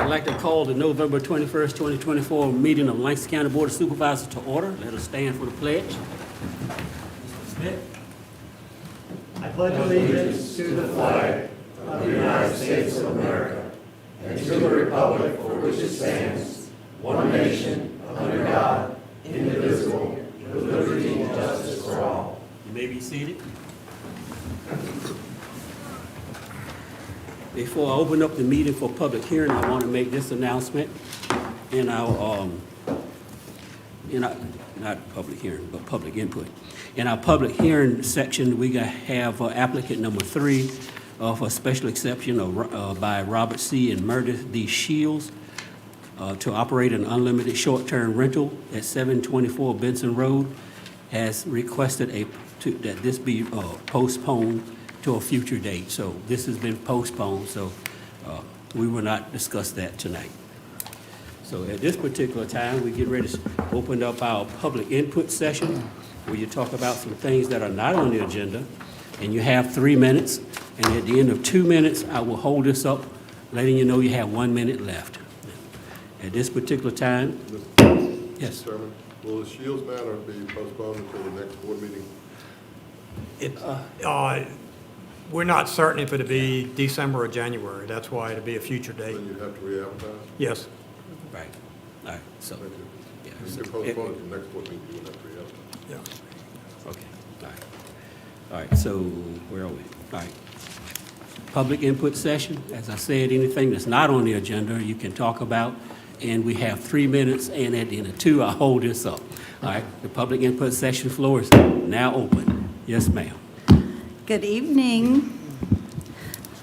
I'd like to call the November 21st, 2024 meeting of Lancaster County Board of Supervisors to order. Let us stand for the pledge. Mr. Smith. I pledge allegiance to the flag of the United States of America and to the republic for which it stands, one nation, under God, indivisible, with liberty and justice for all. You may be seated. Before I open up the meeting for public hearing, I want to make this announcement in our, not public hearing, but public input. In our public hearing section, we have applicant number 3 for a special exception by Robert C. and Meredith D. Shields to operate an unlimited short-term rental at 724 Benson Road, has requested that this be postponed to a future date. So this has been postponed, so we will not discuss that tonight. So at this particular time, we get ready to open up our public input session where you talk about some things that are not on the agenda, and you have 3 minutes, and at the end of 2 minutes, I will hold this up, letting you know you have 1 minute left. At this particular time, yes. Mr. Chairman, will the Shields matter be postponed until the next board meeting? We're not certain if it'll be December or January. That's why it'll be a future date. Then you have to re-advertise? Yes. Right. All right. So. Thank you. Yeah. You can postpone it to the next board meeting, you would have to re-advertise. Yeah. Okay. All right. All right. So where are we? All right. Public input session. As I said, anything that's not on the agenda, you can talk about. And we have 3 minutes. And at the end of 2, I'll hold this up. All right. The public input session floor is now open. Yes, ma'am. Good evening.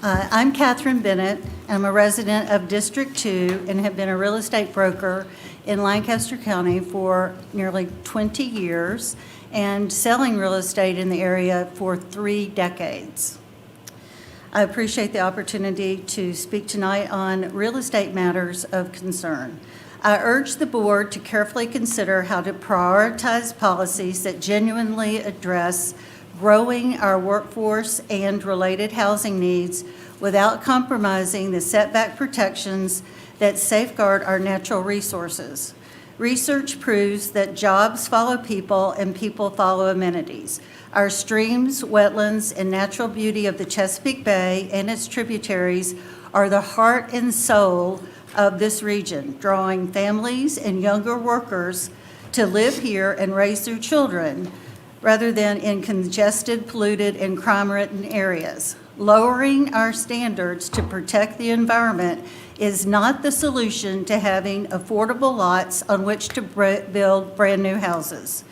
I'm Catherine Bennett. I'm a resident of District 2 and have been a real estate broker in Lancaster County for nearly 20 years and selling real estate in the area for 3 decades. I appreciate the opportunity to speak tonight on real estate matters of concern. I urge the board to carefully consider how to prioritize policies that genuinely address growing our workforce and related housing needs without compromising the setback protections that safeguard our natural resources. Research proves that jobs follow people and people follow amenities. Our streams, wetlands, and natural beauty of the Chesapeake Bay and its tributaries are the heart and soul of this region, drawing families and younger workers to live here and raise their children rather than in congested, polluted, and crime-ridden areas. Lowering our standards to protect the environment is not the solution to having affordable lots on which to build brand-new houses.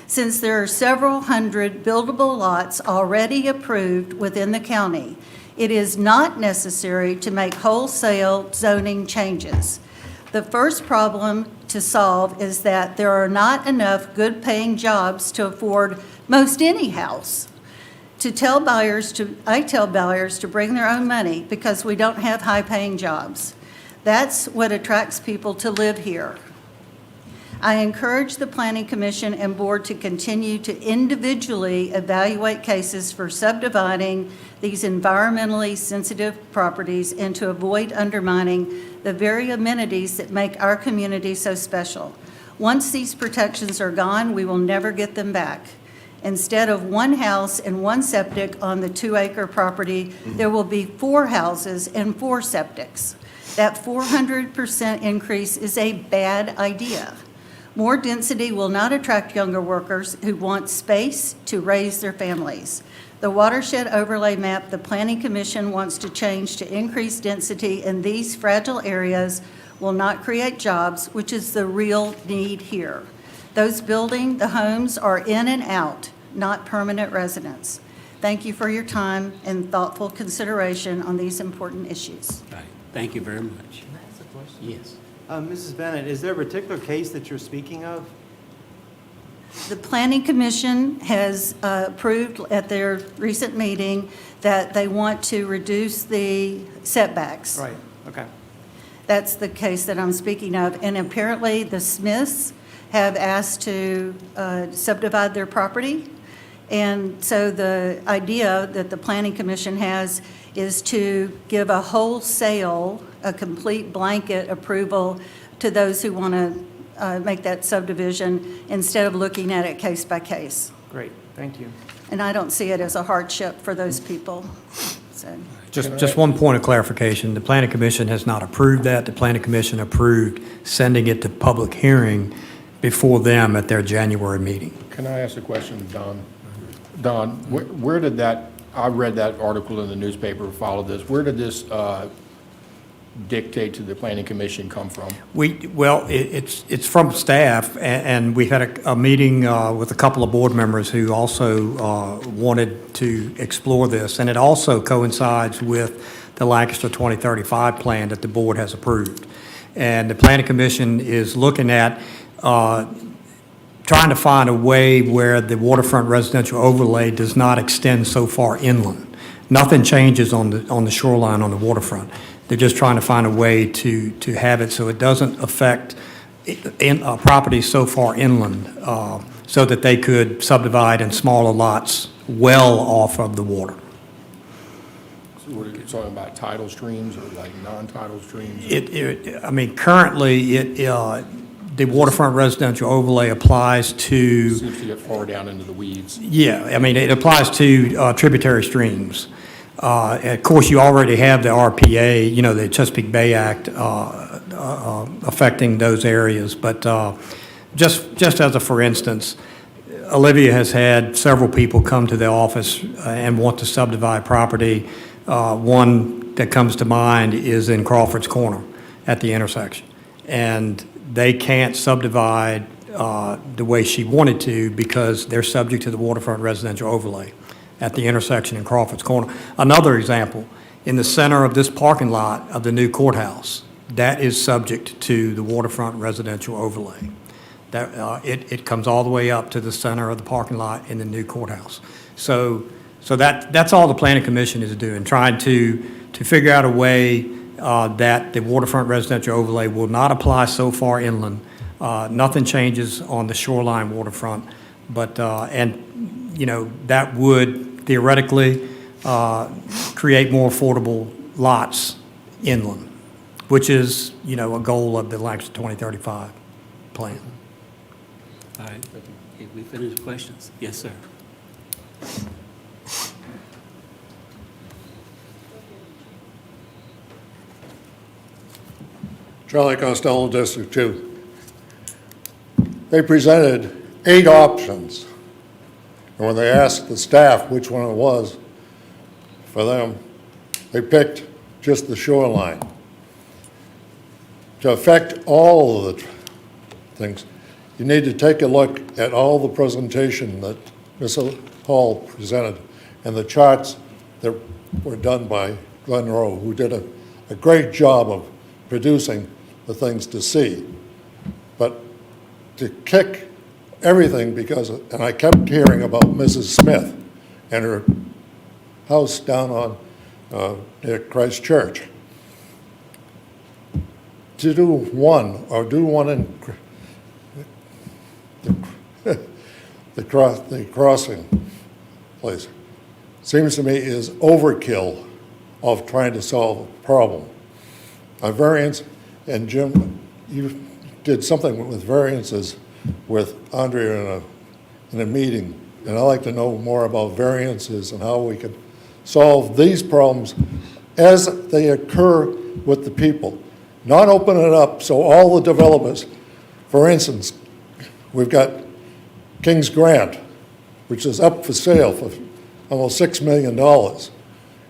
Since there are several hundred buildable lots already approved within the county, it is not necessary to make wholesale zoning changes. The first problem to solve is that there are not enough good-paying jobs to afford most any house. I tell buyers to bring their own money because we don't have high-paying jobs. That's what attracts people to live here. I encourage the Planning Commission and Board to continue to individually evaluate cases for subdividing these environmentally sensitive properties and to avoid undermining the very amenities that make our community so special. Once these protections are gone, we will never get them back. Instead of 1 house and 1 septic on the 2-acre property, there will be 4 houses and 4 septics. That 400% increase is a bad idea. More density will not attract younger workers who want space to raise their families. The watershed overlay map the Planning Commission wants to change to increase density in these fragile areas will not create jobs, which is the real need here. Those building the homes are in and out, not permanent residents. Thank you for your time and thoughtful consideration on these important issues. All right. Thank you very much. Can I ask a question? Yes. Mrs. Bennett, is there a particular case that you're speaking of? The Planning Commission has approved at their recent meeting that they want to reduce the setbacks. Right, okay. That's the case that I'm speaking of. And apparently the Smiths have asked to subdivide their property. And so the idea that the Planning Commission has is to give a wholesale, a complete blanket approval to those who want to make that subdivision instead of looking at it case by case. Great, thank you. And I don't see it as a hardship for those people, so. Just one point of clarification. The Planning Commission has not approved that. The Planning Commission approved sending it to public hearing before them at their January meeting. Can I ask a question, Don? Don, where did that, I read that article in the newspaper, followed this. Where did this dictate to the Planning Commission come from? It's from staff, and we've had a meeting with a couple of board members who also wanted to explore this, and it also coincides with the Lancaster 2035 plan that the board has approved. And the Planning Commission is looking at trying to find a way where the waterfront residential overlay does not extend so far inland. Nothing changes on the shoreline on the waterfront. They're just trying to find a way to have it so it doesn't affect properties so far inland, so that they could subdivide in smaller lots well off of the water. So what are you talking about, tidal streams or like non-tidal streams? Currently, the waterfront residential overlay applies to, Seems to get far down into the weeds. it applies to tributary streams. Of course, you already have the RPA, the Chesapeake Bay Act, affecting those areas. But just as a for instance, Olivia has had several people come to the office and want to subdivide property. One that comes to mind is in Crawford's Corner at the intersection. And they can't subdivide the way she wanted to because they're subject to the waterfront residential overlay at the intersection in Crawford's Corner. Another example, in the center of this parking lot of the new courthouse, that is subject to the waterfront residential overlay. That it comes all the way up to the center of the parking lot in the new courthouse. So that's all the Planning Commission is doing, trying to figure out a way that the waterfront residential overlay will not apply so far inland. Nothing changes on the shoreline waterfront, but that would theoretically create more affordable lots inland, which is a goal of the Lancaster 2035 plan. All right, if we finish questions, yes, sir. Charlie Costello, District 2. They presented 8 options. And when they asked the staff which one it was for them, they picked just the shoreline. To affect all of the things, you need to take a look at all the presentation that Ms. Hall presented and the charts that were done by Glenn Rowe, who did a great job of producing the things to see. But to kick everything and I kept hearing about Mrs. Smith and her house down on near Christ Church. To do one, or do one in the crossing place, seems to me is overkill of trying to solve a problem. A variance, and Jim, you did something with variances with Andrea in a meeting, and I'd like to know more about variances and how we can solve these problems as they occur with the people. Not open it up so all the developers, for instance, we've got King's Grant, which is up for sale for almost $6 million.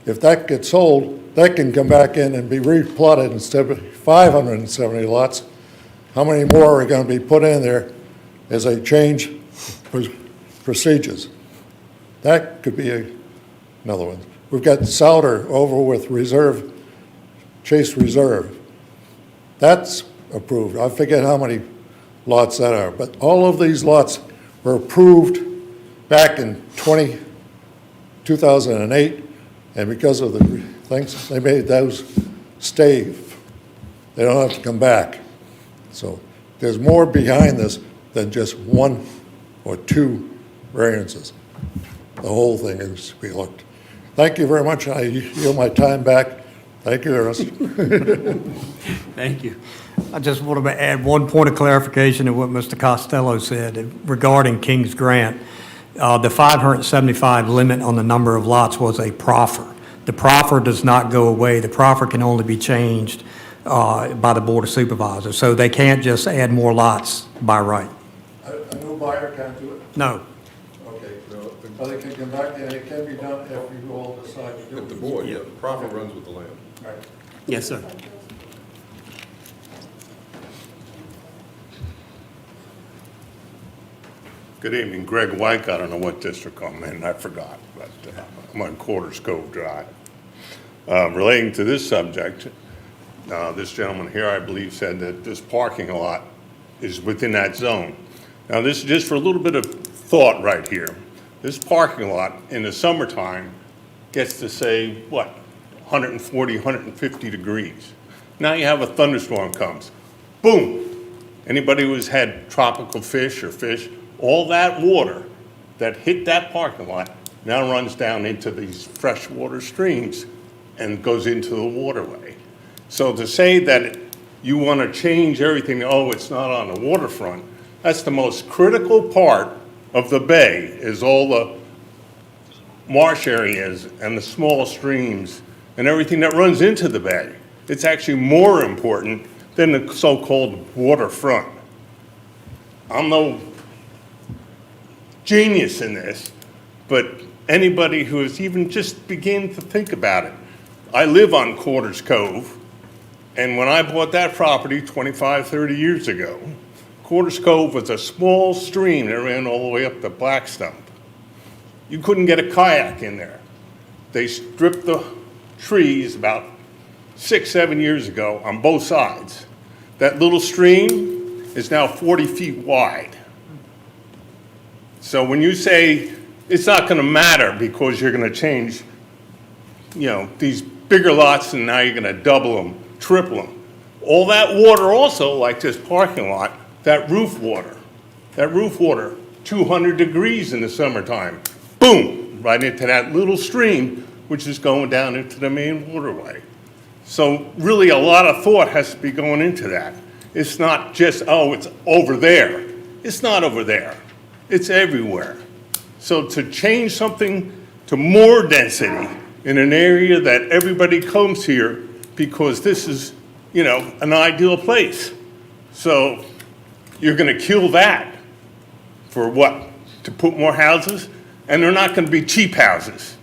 If that gets sold, that can come back in and be replotted instead of 570 lots. How many more are going to be put in there as they change procedures? That could be another one. We've got Souter over with Chase Reserve. That's approved. I forget how many lots that are, but all of these lots were approved back in 2008, and because of the things, they made those stay. They don't have to come back. So there's more behind this than just 1 or 2 variances. the whole thing is to be looked. Thank you very much. I yield my time back. Thank you, Ernest. Thank you. I just want to add one point of clarification to what Mr. Costello said regarding King's Grant. The 575 limit on the number of lots was a proffer. The proffer does not go away. The proffer can only be changed by the Board of Supervisors. So they can't just add more lots by right. A new buyer can't do it? No. Okay, but it can come back and it can be done if you all decide to do it. The board, yeah, the profit runs with the land. Right. Yes, sir. Good evening, Greg White. I don't know what district I'm in, I forgot, but I'm on Quarters Cove Drive. Relating to this subject, this gentleman here, I believe, said that this parking lot is within that zone. Now, this is just for a little bit of thought right here. This parking lot in the summertime gets to say, what, 140, 150 degrees. Now you have a thunderstorm comes, boom. Anybody who's had tropical fish or fish, all that water that hit that parking lot now runs down into these freshwater streams and goes into the waterway. So to say that you want to change everything, oh, it's not on the waterfront, that's the most critical part of the bay, is all the marsh areas and the small streams and everything that runs into the bay. It's actually more important than the so-called waterfront. I'm no genius in this, but anybody who has even just begun to think about it. I live on Quarters Cove, and when I bought that property 25, 30 years ago, Quarters Cove was a small stream that ran all the way up to Black Stump. You couldn't get a kayak in there. They stripped the trees about 6, 7 years ago on both sides. That little stream is now 40 feet wide. So when you say it's not going to matter because you're going to change, you know, these bigger lots and now you're going to double them, triple them. All that water also, like this parking lot, that roof water, 200 degrees in the summertime, boom, right into that little stream, which is going down into the main waterway. So really a lot of thought has to be going into that. It's not just, oh, it's over there. It's not over there. It's everywhere. So to change something to more density in an area that everybody comes here because this is, you know, an ideal place. So you're going to kill that for what? To put more houses? And they're not going to be cheap houses.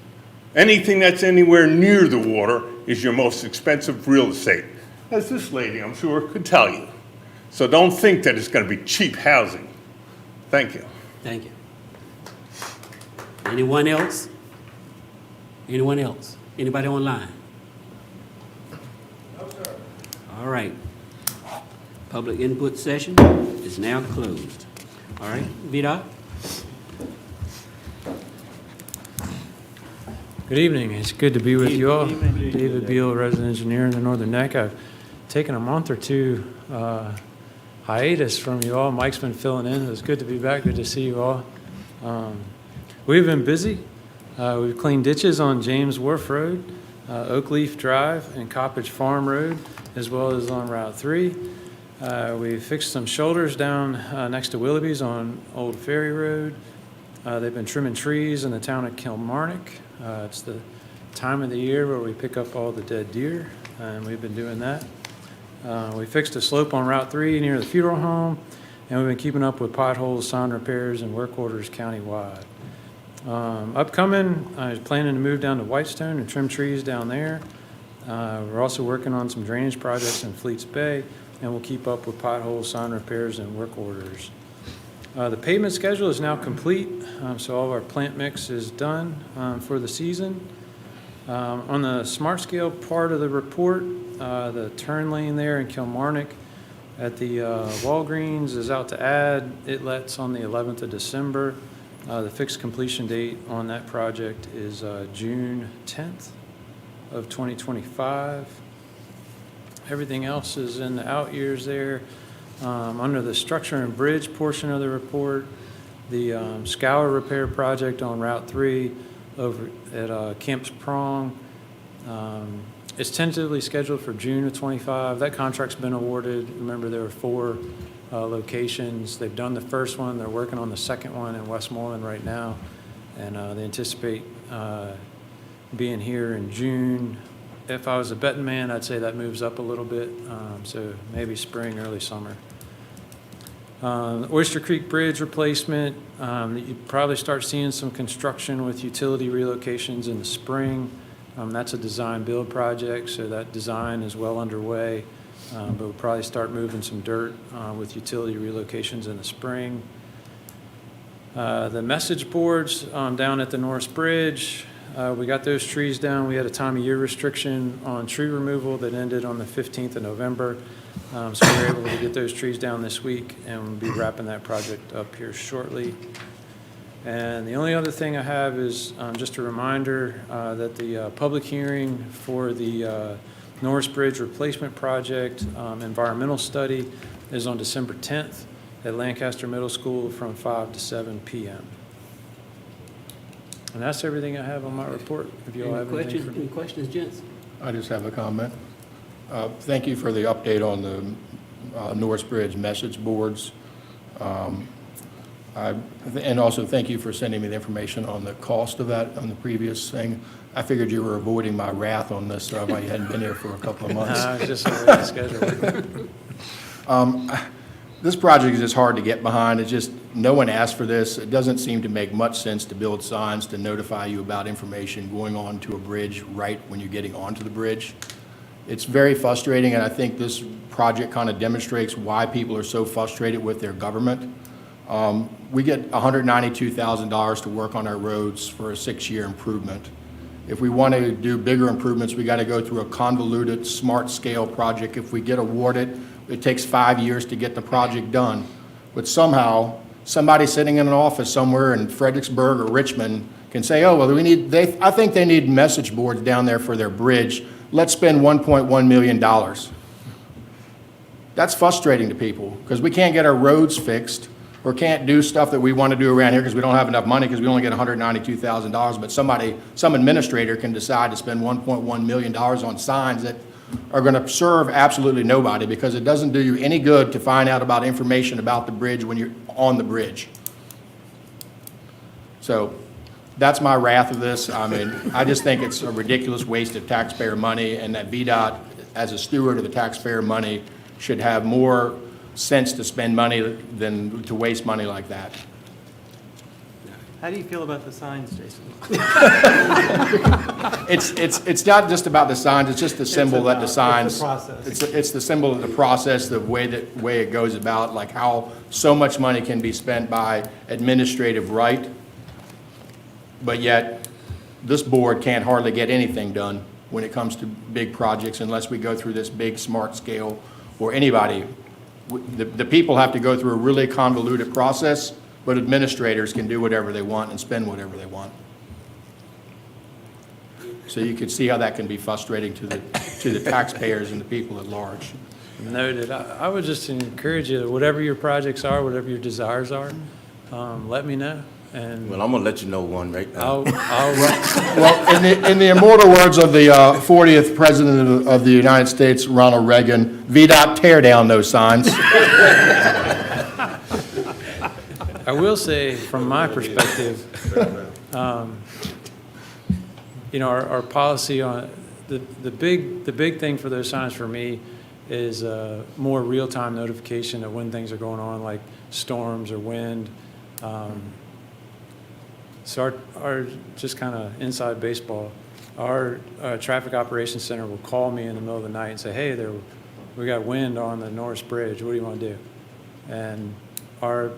Anything that's anywhere near the water is your most expensive real estate, as this lady, I'm sure, could tell you. So don't think that it's going to be cheap housing. Thank you. Thank you. Anyone else? Anyone else? Anybody online? No, sir. All right. Public input session is now closed. All right, Vida? Good evening. It's good to be with you all. David Beal, resident engineer in the Northern Neck. I've taken a month or two hiatus from you all. Mike's been filling in. It was good to be back. Good to see you all. We've been busy. We've cleaned ditches on James Wharf Road, Oakleaf Drive, and Coppage Farm Road, as well as on Route 3. We fixed some shoulders down next to Willoughby's on Old Ferry Road. They've been trimming trees in the town of Kilmarnock. It's the time of the year where we pick up all the dead deer, and we've been doing that. We fixed a slope on Route 3 near the funeral home, and we've been keeping up with potholes, sign repairs, and work orders countywide. Upcoming, I was planning to move down to Whitestone and trim trees down there. We're also working on some drainage projects in Fleets Bay, and we'll keep up with potholes, sign repairs, and work orders. The pavement schedule is now complete, so all of our plant mix is done for the season. On the smart scale part of the report, the turn lane there in Kilmarnock at the Walgreens is out to add. It lets on the 11th of December. The fixed completion date on that project is June 10th of 2025. Everything else is in the out years there. Under the structure and bridge portion of the report, The scour repair project on Route 3 over at Kemp's Prong. It's tentatively scheduled for June of '25. That contract's been awarded. Remember, there were 4 locations. They've done the first one. They're working on the second one in Westmoreland right now, and they anticipate being here in June. If I was a betting man, I'd say that moves up a little bit, so maybe spring, early summer. Oyster Creek Bridge replacement, you probably start seeing some construction with utility relocations in the spring. That's a design-build project, so that design is well underway, but we'll probably start moving some dirt with utility relocations in the spring. The message boards down at the Norris Bridge, we got those trees down. We had a time of year restriction on tree removal that ended on the 15th of November. So we were able to get those trees down this week, and we'll be wrapping that project up here shortly. And the only other thing I have is just a reminder that the public hearing for the Norris Bridge Replacement Project environmental study is on December 10th at Lancaster Middle School from 5 to 7 p.m. And that's everything I have on my report. If you all have anything for me. Any questions, gents? I just have a comment. Thank you for the update on the Norris Bridge message boards. And also thank you for sending me the information on the cost of that on the previous thing. I figured you were avoiding my wrath on this, why you hadn't been here for a couple of months. It's just the schedule. This project is just hard to get behind. It's just, no one asked for this. It doesn't seem to make much sense to build signs to notify you about information going on to a bridge right when you're getting onto the bridge. It's very frustrating, and I think this project kind of demonstrates why people are so frustrated with their government. We get $192,000 to work on our roads for a 6-year improvement. If we want to do bigger improvements, we got to go through a convoluted, smart scale project. If we get awarded, it takes 5 years to get the project done. But somehow, somebody sitting in an office somewhere in Fredericksburg or Richmond can say, oh, well, I think they need message boards down there for their bridge. Let's spend $1.1 million. That's frustrating to people because we can't get our roads fixed or can't do stuff that we want to do around here because we don't have enough money because we only get $192,000. But some administrator can decide to spend $1.1 million on signs that are going to serve absolutely nobody because it doesn't do you any good to find out about information about the bridge when you're on the bridge. So that's my wrath of this. I mean, I just think it's a ridiculous waste of taxpayer money, and that VDOT, as a steward of the taxpayer money, should have more sense to spend money than to waste money like that. How do you feel about the signs, Jason? It's not just about the signs, it's just the symbol that the signs. It's the process. It's the symbol of the process, the way it goes about, like how so much money can be spent by administrative right, but yet this board can't hardly get anything done when it comes to big projects unless we go through this big smart scale, or anybody. The people have to go through a really convoluted process, but administrators can do whatever they want and spend whatever they want. So you can see how that can be frustrating to the taxpayers and the people at large. Noted. I would just encourage you, whatever your projects are, whatever your desires are, let me know. And Well, I'm gonna let you know one right now. Well, in the immortal words of the 40th President of the United States, Ronald Reagan, VDOT, tear down those signs. I will say, from my perspective, our policy on the big thing for those signs for me is more real-time notification of when things are going on, like storms or wind. So our just kind of inside baseball, our traffic operations center will call me in the middle of the night and say, hey, we got wind on the Norris Bridge. What do you want to do? And our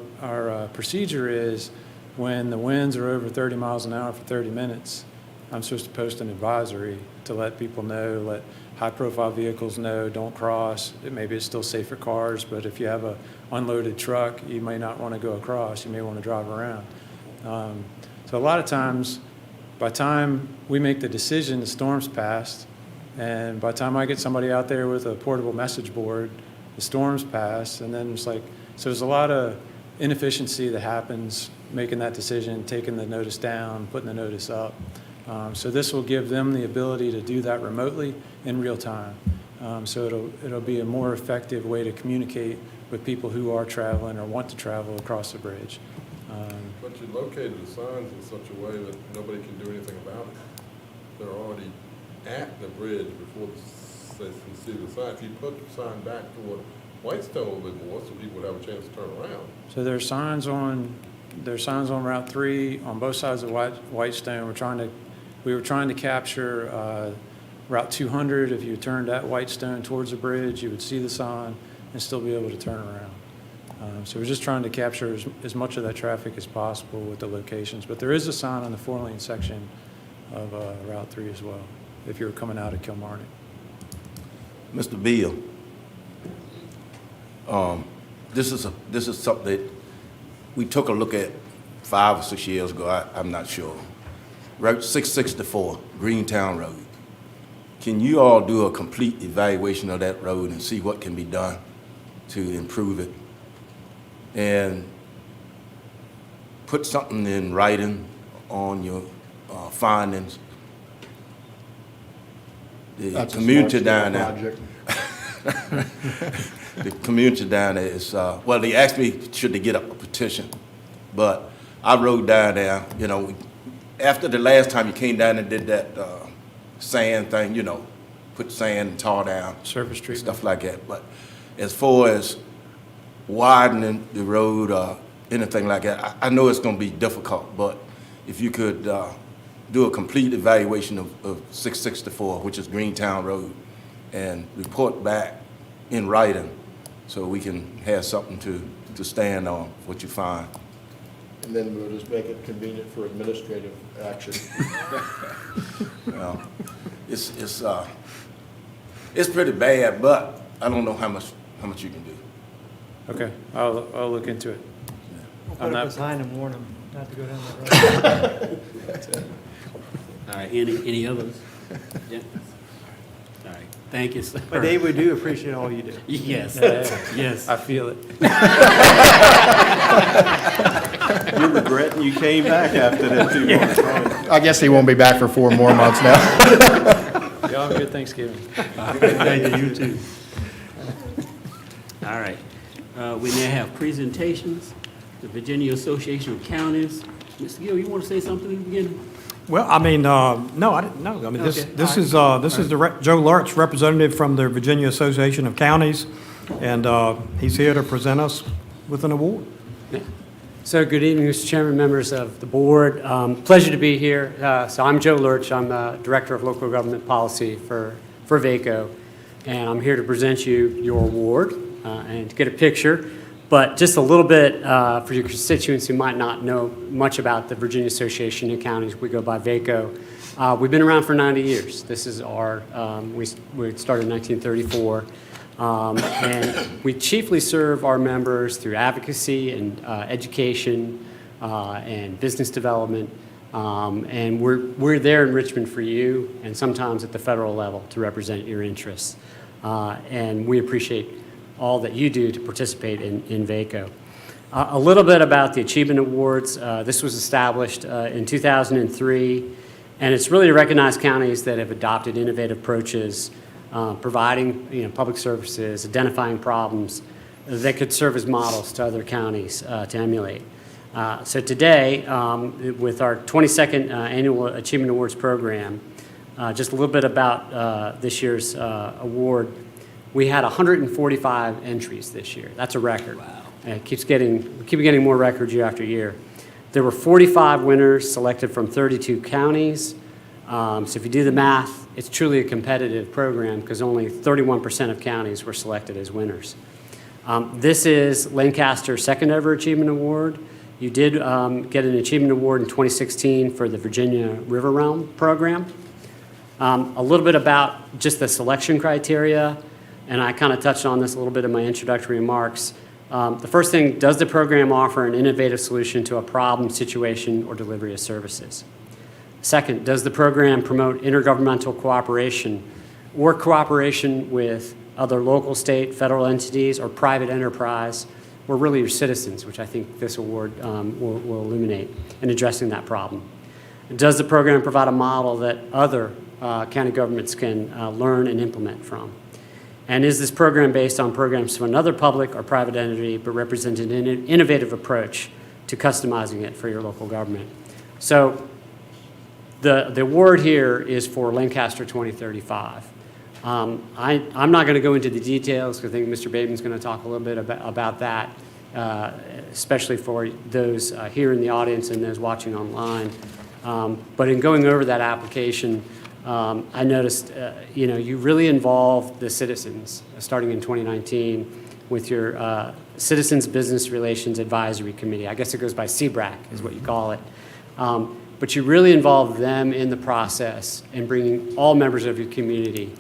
procedure is when the winds are over 30 miles an hour for 30 minutes, I'm supposed to post an advisory to let people know, let high-profile vehicles know, don't cross. Maybe it's still safe for cars, but if you have an unloaded truck, you may not want to go across. You may want to drive around. So a lot of times, by the time we make the decision, the storm's passed, and by the time I get somebody out there with a portable message board, the storm's passed, and then it's like, so there's a lot of inefficiency that happens making that decision, taking the notice down, putting the notice up. So this will give them the ability to do that remotely in real time. So it'll be a more effective way to communicate with people who are traveling or want to travel across the bridge. But you located the signs in such a way that nobody can do anything about it. They're already at the bridge before they can see the sign. If you put the sign back toward Whitestone a little bit more, so people would have a chance to turn around. So there's signs on Route 3 on both sides of Whitestone. We were trying to capture Route 200. If you turned at Whitestone towards the bridge, you would see the sign and still be able to turn around. So we're just trying to capture as much of that traffic as possible with the locations. But there is a sign on the 4-lane section of Route 3 as well, if you're coming out of Kilmarnock. Mr. Beal, this is something that we took a look at 5 or 6 years ago. I'm not sure. Route 664, Greentown Road. Can you all do a complete evaluation of that road and see what can be done to improve it? And put something in writing on your findings. The community down there. The community down there is, well, they asked me, should they get up a petition? But I rode down there, you know, after the last time you came down and did that sand thing, you know, put sand and tar down. Surface treatment. Stuff like that. But as far as widening the road or anything like that, I know it's going to be difficult, but if you could do a complete evaluation of 664, which is Greentown Road, and report back in writing so we can have something to stand on what you find. And then we'll just make it convenient for administrative action. Well, it's pretty bad, but I don't know how much you can do. Okay, I'll look into it. We'll put up a sign and warn them not to go down that road. All right, any others? Yeah. All right, thank you, sir. But Dave, we do appreciate all you do. Yes, Yeah. yes. I feel it. You're regretting you came back after that 2 months. I guess he won't be back for 4 more months now. Y'all have a good Thanksgiving. Thank you, you too. All right, we now have presentations, the Virginia Association of Counties. Mr. Gill, you want to say something in the beginning? Well, I mean, no, I didn't know. I mean, Okay, this is Joe Lurch, representative from the Virginia Association of Counties, and he's here to present us with an award. So good evening, Mr. Chairman, members of the board. Pleasure to be here. So I'm Joe Lurch. I'm Director of Local Government Policy for VACO, and I'm here to present you your award and to get a picture. But just a little bit for your constituents who might not know much about the Virginia Association of Counties. We go by VACO. We've been around for 90 years. This is our, we started in 1934. And we chiefly serve our members through advocacy and education and business development. And we're there in Richmond for you and sometimes at the federal level to represent your interests. And we appreciate all that you do to participate in VACO. A little bit about the Achievement Awards. This was established in 2003, and it's really to recognize counties that have adopted innovative approaches, providing public services, identifying problems that could serve as models to other counties to emulate. So today, with our 22nd Annual Achievement Awards program, just a little bit about this year's award. We had 145 entries this year. That's a record. Wow. And it keeps getting more records year after year. There were 45 winners selected from 32 counties. So if you do the math, it's truly a competitive program because only 31% of counties were selected as winners. This is Lancaster's second ever Achievement Award. You did get an Achievement Award in 2016 for the Virginia River Realm program. A little bit about just the selection criteria, and I kind of touched on this a little bit in my introductory remarks. The first thing, does the program offer an innovative solution to a problem, situation, or delivery of services? Second, does the program promote intergovernmental cooperation or cooperation with other local, state, federal entities or private enterprise were really your citizens, which I think this award will illuminate in addressing that problem. Does the program provide a model that other county governments can learn and implement from? And is this program based on programs from another public or private entity, but representing an innovative approach to customizing it for your local government? So the award here is for Lancaster 2035. I'm not going to go into the details because I think Mr. Bateman's going to talk a little bit about that, especially for those here in the audience and those watching online. But in going over that application, I noticed, you really involved the citizens, starting in 2019, with your Citizens Business Relations Advisory Committee. I guess it goes by CBRAC, is what you call it. But you really involved them in the process and bringing all members of your community.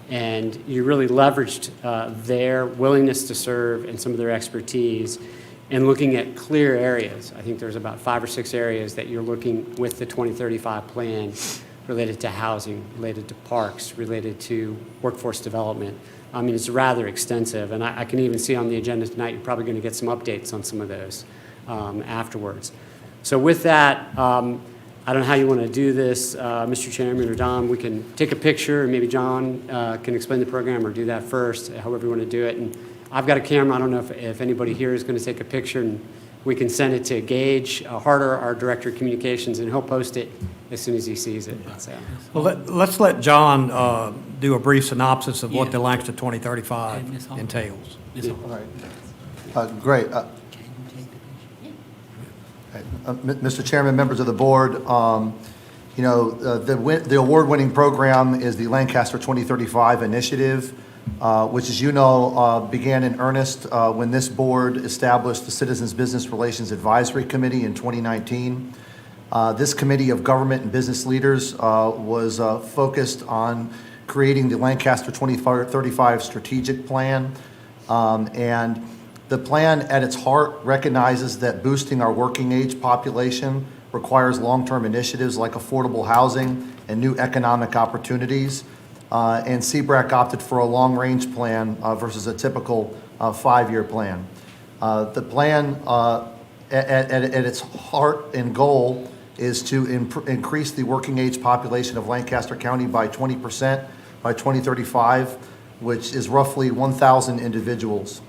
And you really leveraged their willingness to serve and some of their expertise and looking at clear areas. I think there's about 5 or 6 areas that you're looking with the 2035 plan related to housing, related to parks, related to workforce development. I mean, it's rather extensive, and I can even see on the agenda tonight, you're probably going to get some updates on some of those afterwards. So with that, I don't know how you want to do this, Mr. Chairman or Don. We can take a picture, and maybe John can explain the program or do that first, however you want to do it. And I've got a camera. I don't know if anybody here is going to take a picture, and we can send it to Gage Harder, our Director of Communications, and he'll post it as soon as he sees it. So. Well, let's let John do a brief synopsis of what the Lancaster 2035 entails. All right. Great. Mr. Chairman, members of the board, the award-winning program is the Lancaster 2035 initiative, which, as you know, began in earnest when this board established the Citizens Business Relations Advisory Committee in 2019. This committee of government and business leaders was focused on creating the Lancaster 2035 strategic plan, and the plan at its heart recognizes that boosting our working age population requires long-term initiatives like affordable housing and new economic opportunities. And CBRAC opted for a long-range plan versus a typical 5-year plan. The plan at its heart and goal is to increase the working age population of Lancaster County by 20% by 2035, which is roughly 1,000 individuals.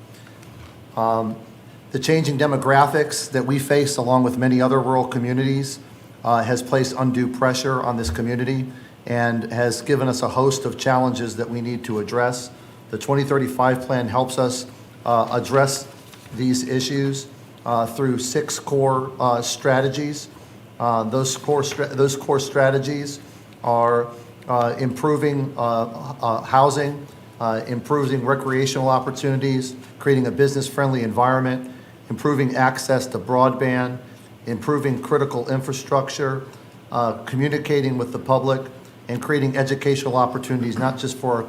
The changing demographics that we face, along with many other rural communities, has placed undue pressure on this community and has given us a host of challenges that we need to address. The 2035 plan helps us address these issues through 6 core strategies. Those core strategies are improving housing, improving recreational opportunities, creating a business-friendly environment, improving access to broadband, improving critical infrastructure, communicating with the public, and creating educational opportunities, not just for our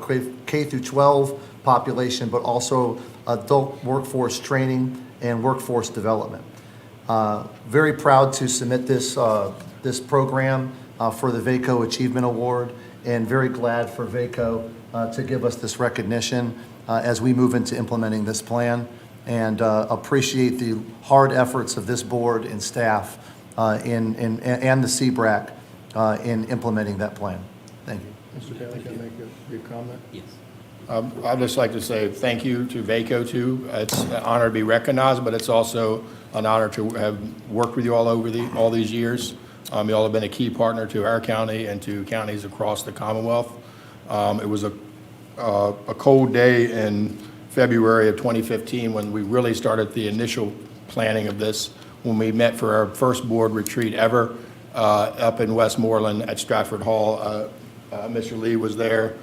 K through 12 population, but also adult workforce training and workforce development. Very proud to submit this program for the VACO Achievement Award, and very glad for VACO to give us this recognition as we move into implementing this plan, and appreciate the hard efforts of this board and staff and the CBRAC in implementing that plan. Thank you. Mr. Taylor, can I make a brief comment? Yes. I'd just like to say thank you to VACO, too. It's an honor to be recognized, but it's also an honor to have worked with you all over all these years. You all have been a key partner to our county and to counties across the Commonwealth. It was a cold day in February of 2015 when we really started the initial planning of this, when we met for our first board retreat ever up in Westmoreland at Stratford Hall. Mr. Lee was there,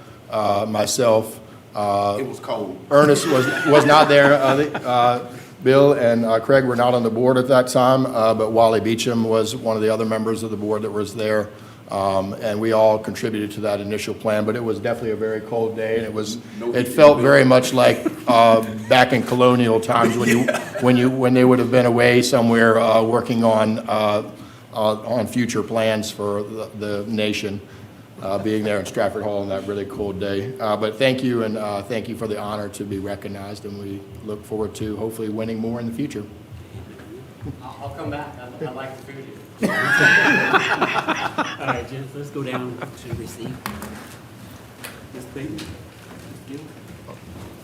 myself. It was cold. Ernest was not there. Bill and Craig were not on the board at that time, but Wally Beecham was one of the other members of the board that was there. And we all contributed to that initial plan, but it was definitely a very cold day, and it felt very much like back in colonial times when they would have been away somewhere working on future plans for the nation. being there in Stratford Hall on that really cold day. But thank you, and thank you for the honor to be recognized, and we look forward to hopefully winning more in the future. I'll come back. I like the food here. All right, Jim, let's go down to receive. Ms. Bateman? Ms. Gill?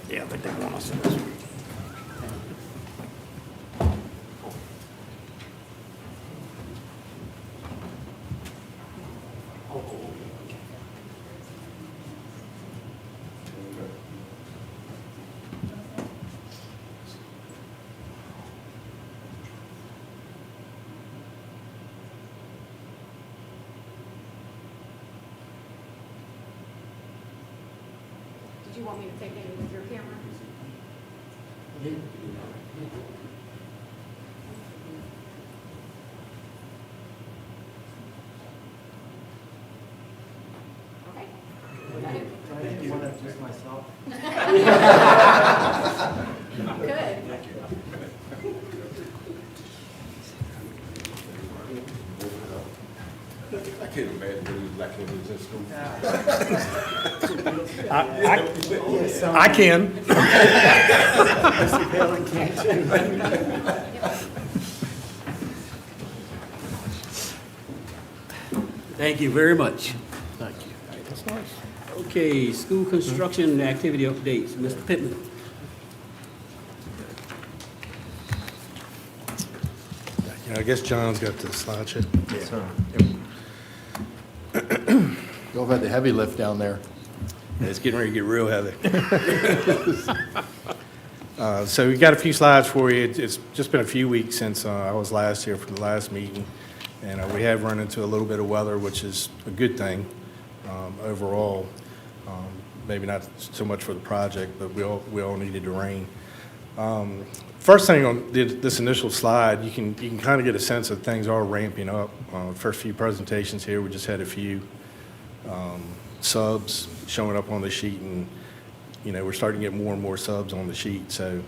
Yeah, I think they want us in this. Did you want me to take it with your camera? Okay. Good. I can't imagine what it was like when he was in school. I can. Thank you very much. Thank you. That's nice. Okay, school construction and activity updates. Mr. Pittman? Yeah, I guess John's got the slideshow. Y'all have had the heavy lift down there. It's getting ready to get real heavy. So we got a few slides for you. It's just been a few weeks since I was last here for the last meeting, and we have run into a little bit of weather, which is a good thing overall. Maybe not so much for the project, but we all needed to rain. First thing on this initial slide, you can kind of get a sense that things are ramping up. First few presentations here, we just had a few subs showing up on the sheet, and we're starting to get more and more subs on the sheet. So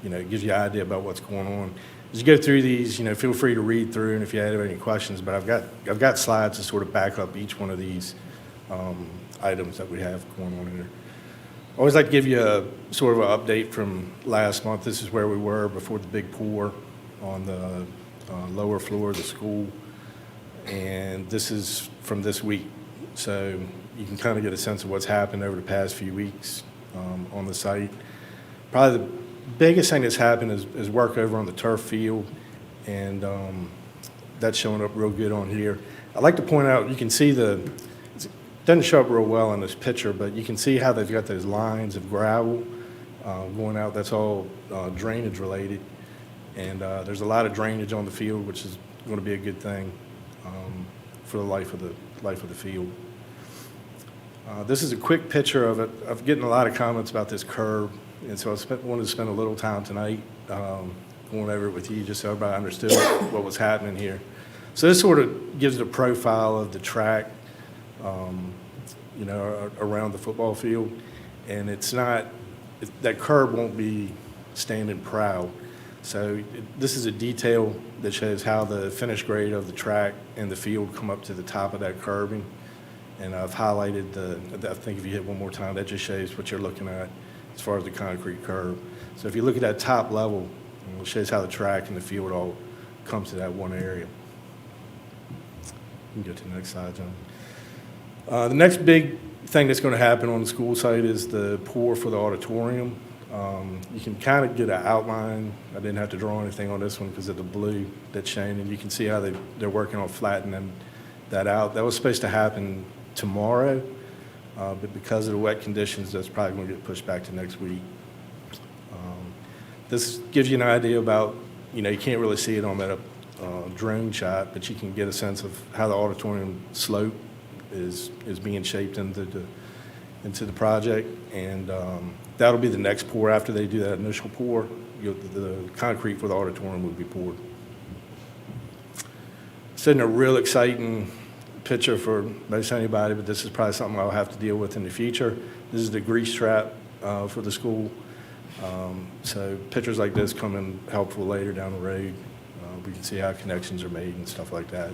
it gives you an idea about what's going on. As you go through these, feel free to read through, and if you have any questions. But I've got slides to sort of back up each one of these items that we have going on here. I always like to give you a sort of an update from last month. This is where we were before the big pour on the lower floor of the school. And this is from this week. So you can kind of get a sense of what's happened over the past few weeks on the site. Probably the biggest thing that's happened is work over on the turf field, and that's showing up real good on here. I'd like to point out, you can see it doesn't show up real well in this picture, but you can see how they've got those lines of gravel going out. That's all drainage related, and there's a lot of drainage on the field, which is going to be a good thing for the life of the field. This is a quick picture of it. I'm getting a lot of comments about this curb, and so I wanted to spend a little time tonight going over it with you, just so everybody understood what was happening here. So this sort of gives the profile of the track, around the football field, and that curb won't be standing proud. So this is a detail that shows how the finished grade of the track and the field come up to the top of that curbing. And I've highlighted I think if you hit one more time, that just shows what you're looking at as far as the concrete curb. So if you look at that top level, it shows how the track and the field all come to that one area. You can go to the next slide, John. The next big thing that's going to happen on the school site is the pour for the auditorium. You can kind of get an outline. I didn't have to draw anything on this one because of the blue that's shown, and you can see how they're working on flattening that out. That was supposed to happen tomorrow, but because of the wet conditions, that's probably going to get pushed back to next week. This gives you an idea about, you can't really see it on that drone shot, but you can get a sense of how the auditorium slope is being shaped into the project, and that'll be the next pour. After they do that initial pour, the concrete for the auditorium will be poured. Setting a real exciting picture for most anybody, but this is probably something I'll have to deal with in the future. This is the grease trap for the school. So pictures like this come in helpful later down the road. We can see how connections are made and stuff like that.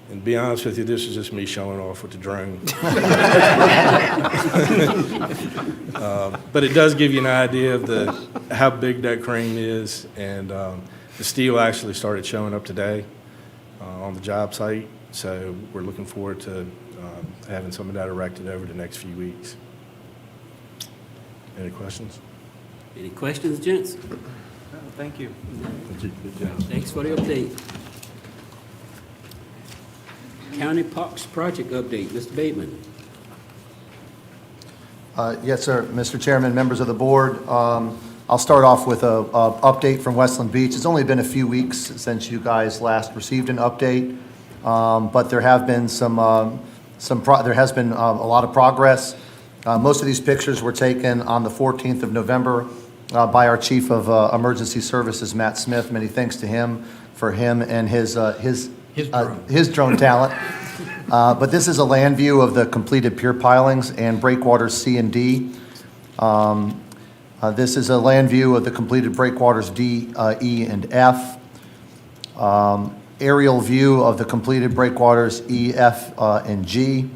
And to be honest with you, this is just me showing off with the drone. But it does give you an idea of how big that crane is, and the steel actually started showing up today on the job site, so we're looking forward to having some of that erected over the next few weeks. Any questions? Any questions, gents? Thank you. Thanks for the update. County Parks Project update, Mr. Bateman. Yes, sir. Mr. Chairman, members of the board, I'll start off with a update from Westland Beach. It's only been a few weeks since you guys last received an update, but there have been there has been a lot of progress. Most of these pictures were taken on the 14th of November by our Chief of Emergency Services, Matt Smith. Many thanks to him for him and his drone talent. But this is a land view of the completed pier pilings and breakwaters C and D. This is a land view of the completed breakwaters D, E, and F. Aerial view of the completed breakwaters E, F, and G.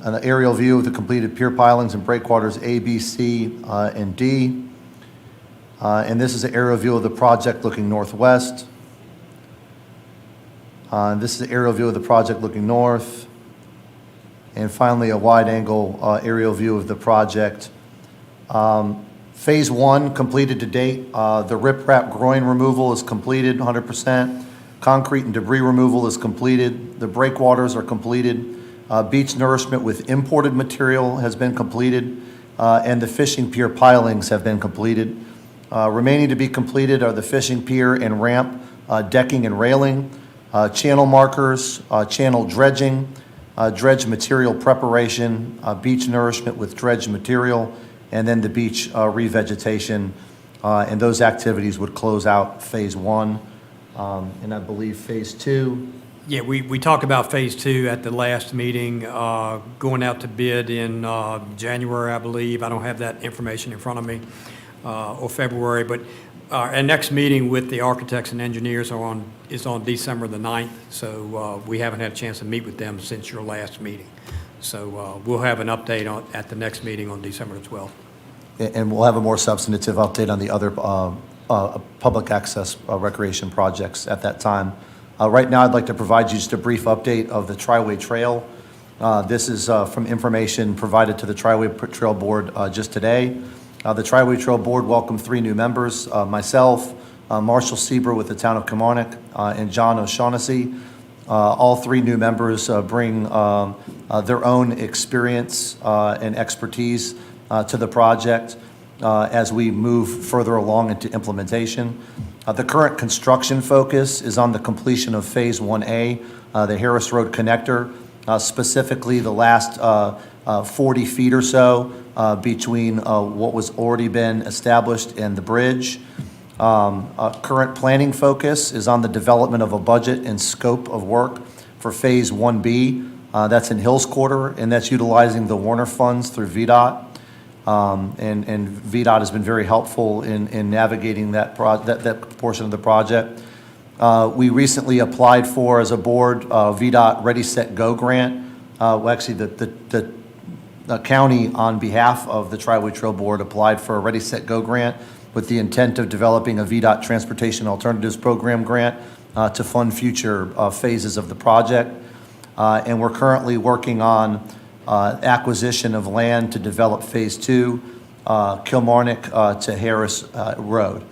An aerial view of the completed pier pilings and breakwaters A, B, C, and D. And this is an aerial view of the project looking northwest. This is an aerial view of the project looking north. And finally, a wide-angle aerial view of the project. Phase 1 completed to date. The riprap groin removal is completed 100%. Concrete and debris removal is completed. The breakwaters are completed. Beach nourishment with imported material has been completed. And the fishing pier pilings have been completed. Remaining to be completed are the fishing pier and ramp, decking and railing, channel markers, channel dredging, dredge material preparation, beach nourishment with dredge material, and then the beach revegetation. And those activities would close out Phase 1. And I believe Phase 2. Yeah, we talked about Phase 2 at the last meeting, going out to bid in January, I believe. I don't have that information in front of me, or February, but our next meeting with the architects and engineers is on December the 9th, so we haven't had a chance to meet with them since your last meeting. So we'll have an update at the next meeting on December the 12th. And we'll have a more substantive update on the other public access recreation projects at that time. Right now, I'd like to provide you just a brief update of the Triway Trail. This is from information provided to the Triway Trail Board just today. The Triway Trail Board welcomed 3 new members, myself, Marshall Sieber with the town of Kilmarnock, and John O'Shaughnessy. All 3 new members bring their own experience and expertise to the project as we move further along into implementation. The current construction focus is on the completion of Phase 1A, the Harris Road connector, specifically the last 40 feet or so between what was already been established and the bridge. Current planning focus is on the development of a budget and scope of work for Phase 1B. That's in Hills Quarter, and that's utilizing the Warner funds through VDOT. And VDOT has been very helpful in navigating that portion of the project. We recently applied for, as a board, VDOT Ready, Set, Go grant. Actually, the county, on behalf of the Triway Trail Board, applied for a Ready, Set, Go grant with the intent of developing a VDOT Transportation Alternatives Program grant to fund future phases of the project. And we're currently working on acquisition of land to develop Phase 2, Kilmarnock to Harris Road.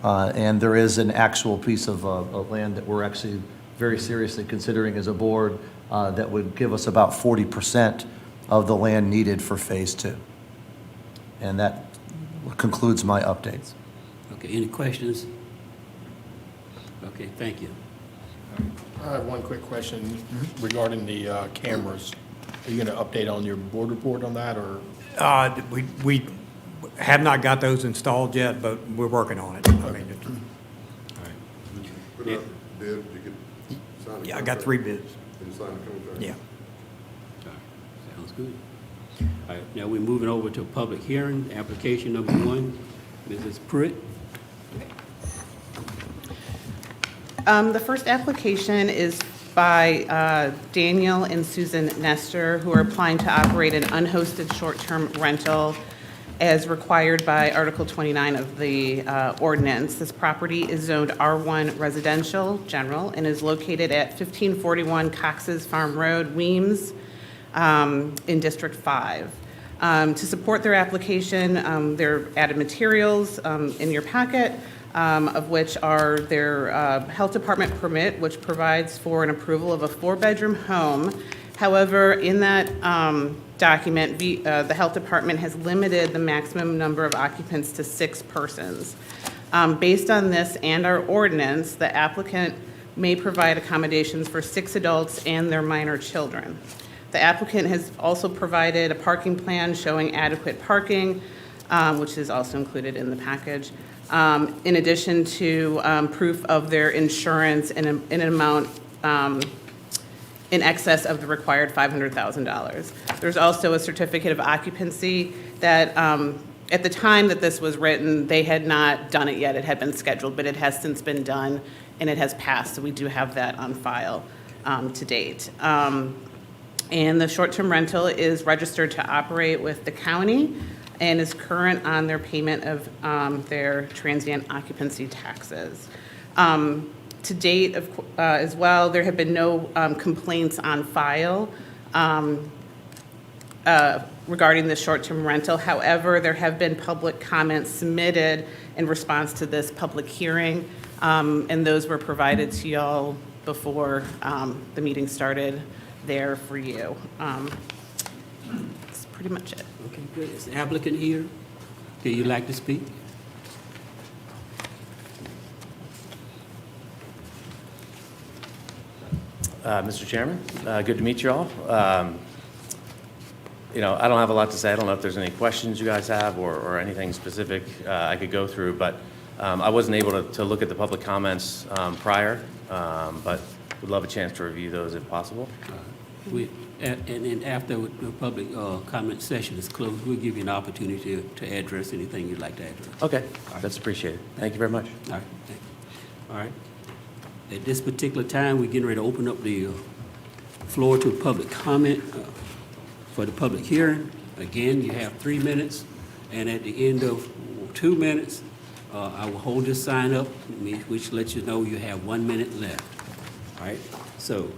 And there is an actual piece of land that we're actually very seriously considering as a board that would give us about 40% of the land needed for Phase 2. And that concludes my updates. Okay, any questions? Okay, thank you. I have one quick question regarding the cameras. Are you going to update on your board report on that, or? We have not got those installed yet, but we're working on it. I mean, Put out the bid, did you get signed? yeah, I got 3 bids. Did you sign the contract? Yeah. All right, sounds good. All right, now we're moving over to a public hearing, application number 1. Mrs. Pruitt? The first application is by Daniel and Susan Nestor, who are applying to operate an unhosted short-term rental as required by Article 29 of the ordinance. This property is zoned R1 Residential General and is located at 1541 Cox's Farm Road, Weems, in District 5. To support their application, there are added materials in your packet, of which are their health department permit, which provides for an approval of a 4-bedroom home. However, in that document, the health department has limited the maximum number of occupants to 6 persons. Based on this and our ordinance, the applicant may provide accommodations for 6 adults and their minor children. The applicant has also provided a parking plan showing adequate parking, which is also included in the package, in addition to proof of their insurance in an amount in excess of the required $500,000. There's also a certificate of occupancy that at the time that this was written, they had not done it yet. It had been scheduled, but it has since been done and it has passed. So we do have that on file to date. And the short-term rental is registered to operate with the county and is current on their payment of their transient occupancy taxes. To date, as well, there have been no complaints on file regarding the short-term rental. However, there have been public comments submitted in response to this public hearing, and those were provided to y'all before the meeting started there for you. That's pretty much it. Okay, good. Is the applicant here? Do you like to speak? Mr. Chairman, good to meet you all. You know, I don't have a lot to say. I don't know if there's any questions you guys have or anything specific I could go through, but I wasn't able to look at the public comments prior, but would love a chance to review those if possible. And after the public comment session is closed, we'll give you an opportunity to address anything you'd like to address. Okay, that's appreciated. Thank you very much. All right, thank you. All right. At this particular time, we're getting ready to open up the floor to public comment for the public hearing. Again, you have 3 minutes, and at the end of 2 minutes, I will hold this sign up, which lets you know you have 1 minute left. All right, so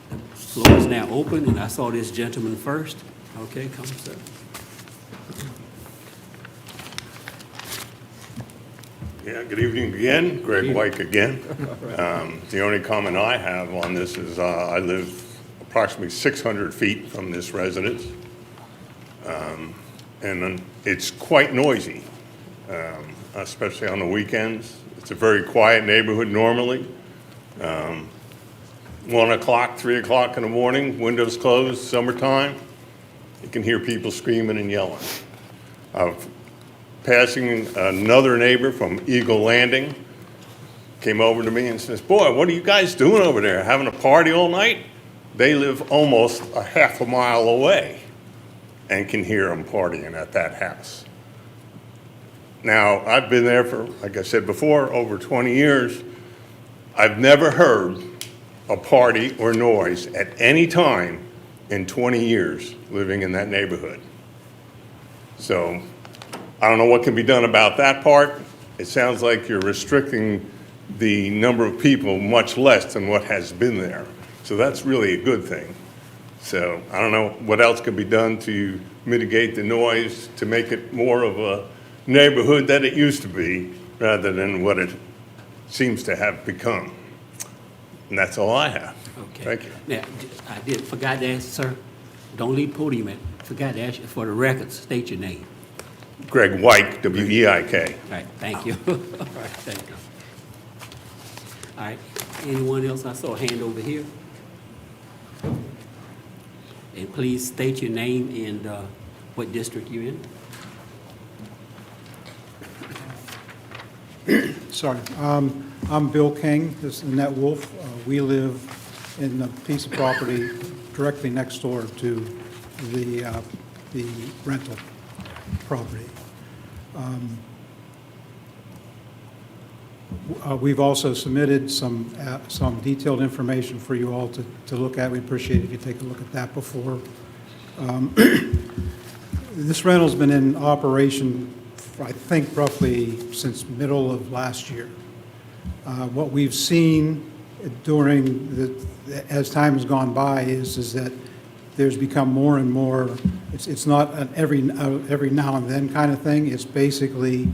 the floor is now open, and I saw this gentleman first. Okay, come, sir. Yeah, good evening again. Greg White again. The only comment I have on this is I live approximately 600 feet from this residence, and it's quite noisy, especially on the weekends. It's a very quiet neighborhood normally. 1 o'clock, 3 o'clock in the morning, windows closed, summertime, you can hear people screaming and yelling. Passing another neighbor from Eagle Landing came over to me and says, "Boy, what are you guys doing over there? Having a party all night?" They live almost a half a mile away and can hear them partying at that house. Now, I've been there for, like I said before, over 20 years. I've never heard a party or noise at any time in 20 years living in that neighborhood. So I don't know what can be done about that part. It sounds like you're restricting the number of people much less than what has been there. So that's really a good thing. So I don't know what else could be done to mitigate the noise, to make it more of a neighborhood that it used to be, rather than what it seems to have become. And that's all I have. Okay. Thank you. Now, I forgot to ask, sir, don't leave podium, forgot to ask you for the record, state your name. Greg White, W-E-I-K. All right, thank you. All right, thank you. All right, anyone else? I saw a hand over here. And please state your name and what district you're in. Sorry. I'm Bill King. This is Annette Wolf. We live in a piece of property directly next door to the rental property. We've also submitted some detailed information for you all to look at. We appreciate it if you take a look at that before. This rental's been in operation, I think, roughly since middle of last year. What we've seen as time has gone by is that there's become more and more, it's not an every now and then kind of thing. It's basically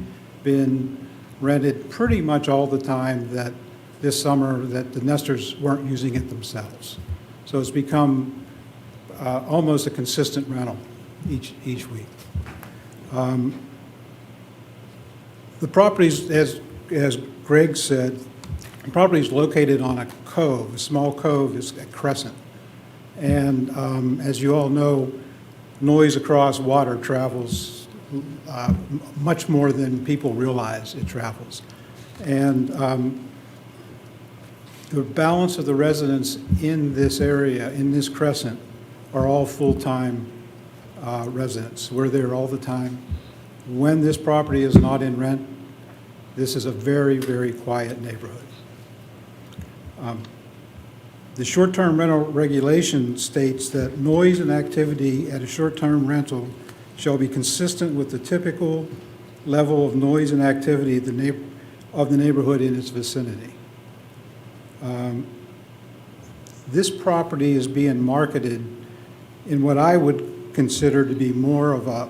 been rented pretty much all the time that this summer that the nesters weren't using it themselves. So it's become almost a consistent rental each week. The properties, as Greg said, the property is located on a cove. A small cove is a crescent. And as you all know, noise across water travels much more than people realize it travels. And the balance of the residents in this area, in this crescent, are all full-time residents. We're there all the time. When this property is not in rent, this is a very, very quiet neighborhood. The short-term rental regulation states that noise and activity at a short-term rental shall be consistent with the typical level of noise and activity of the neighborhood in its vicinity. This property is being marketed in what I would consider to be more of a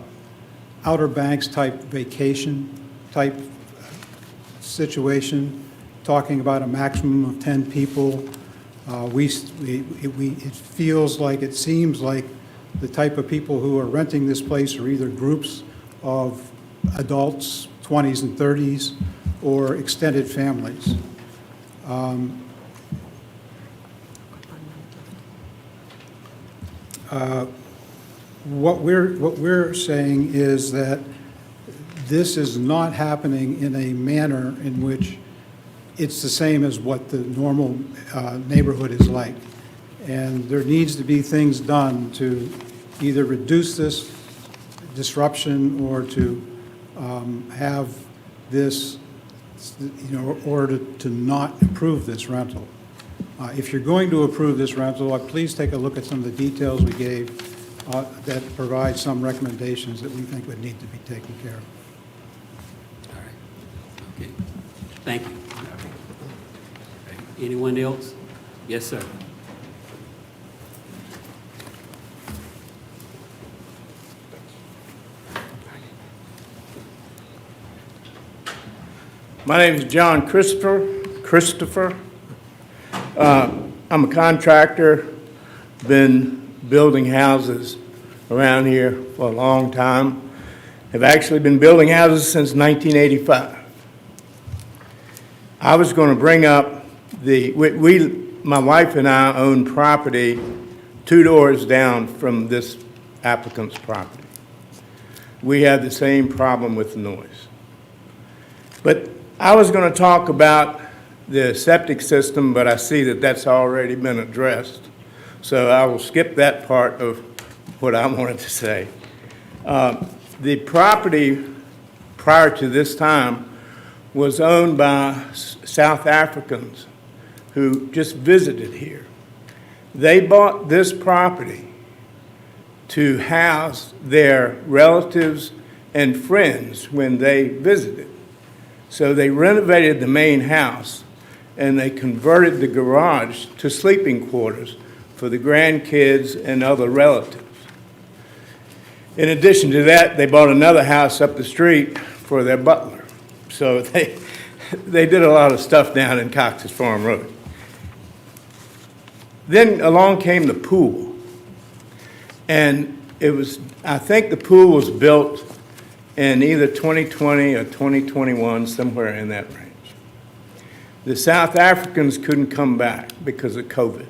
Outer Banks type vacation type situation, talking about a maximum of 10 people. It feels like, it seems like the type of people who are renting this place are either groups of adults, 20s and 30s, or extended families. What we're saying is that this is not happening in a manner in which it's the same as what the normal neighborhood is like. And there needs to be things done to either reduce this disruption or to have this, or to not approve this rental. If you're going to approve this rental, please take a look at some of the details we gave that provide some recommendations that we think would need to be taken care of. All right. Okay. Thank you. Anyone else? Yes, sir. My name is John Christopher. I'm a contractor, been building houses around here for a long time. Have actually been building houses since 1985. I was going to bring up my wife and I own property 2 doors down from this applicant's property. We have the same problem with the noise. But I was going to talk about the septic system, but I see that that's already been addressed. So I will skip that part of what I wanted to say. The property prior to this time was owned by South Africans who just visited here. They bought this property to house their relatives and friends when they visited. So they renovated the main house and they converted the garage to sleeping quarters for the grandkids and other relatives. In addition to that, they bought another house up the street for their butler. So they did a lot of stuff down in Cox's Farm Road. Then along came the pool. And I think the pool was built in either 2020 or 2021, somewhere in that range. The South Africans couldn't come back because of COVID.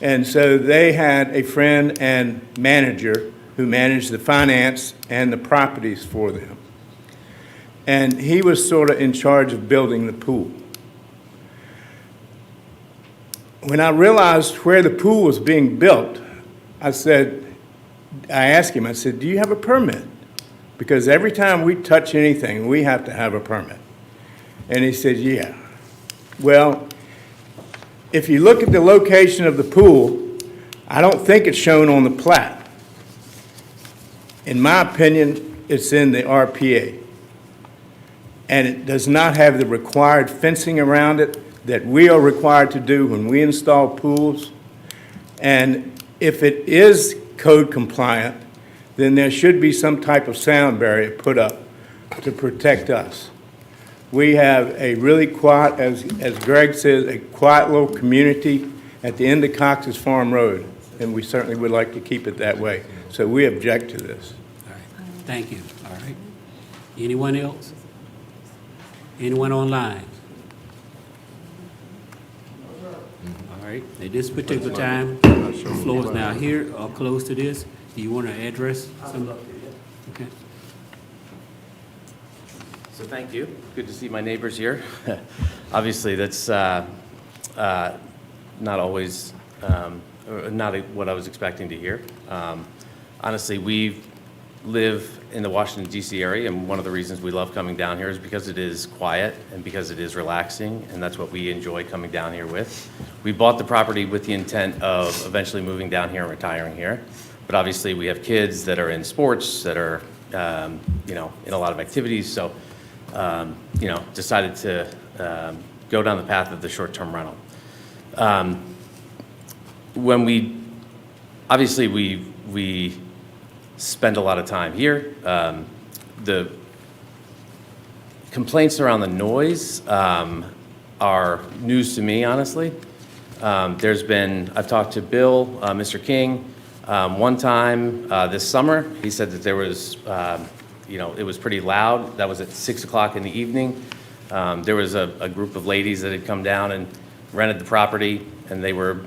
And so they had a friend and manager who managed the finance and the properties for them. And he was sort of in charge of building the pool. When I realized where the pool was being built, I asked him, I said, do you have a permit? Because every time we touch anything, we have to have a permit. And he said, yeah. Well, if you look at the location of the pool, I don't think it's shown on the plat. In my opinion, it's in the RPA. And it does not have the required fencing around it that we are required to do when we install pools. And if it is code compliant, then there should be some type of sound barrier put up to protect us. We have a really quiet, as Greg says, a quiet little community at the end of Cox's Farm Road, and we certainly would like to keep it that way. So we object to this. All right, thank you. All right. Anyone else? Anyone online? All right, at this particular time, the floor is now here or close to this. Do you want to address some? Okay. So thank you. Good to see my neighbors here. Obviously, that's not always, or not what I was expecting to hear. Honestly, we live in the Washington, D.C. area, and one of the reasons we love coming down here is because it is quiet and because it is relaxing, and that's what we enjoy coming down here with. We bought the property with the intent of eventually moving down here and retiring here. But obviously, we have kids that are in sports, that are, in a lot of activities, so decided to go down the path of the short-term rental. When we spend a lot of time here. The complaints around the noise are news to me, honestly. I've talked to Bill, Mr. King, one time this summer. He said that there was, it was pretty loud. That was at 6 o'clock in the evening. There was a group of ladies that had come down and rented the property, and they were,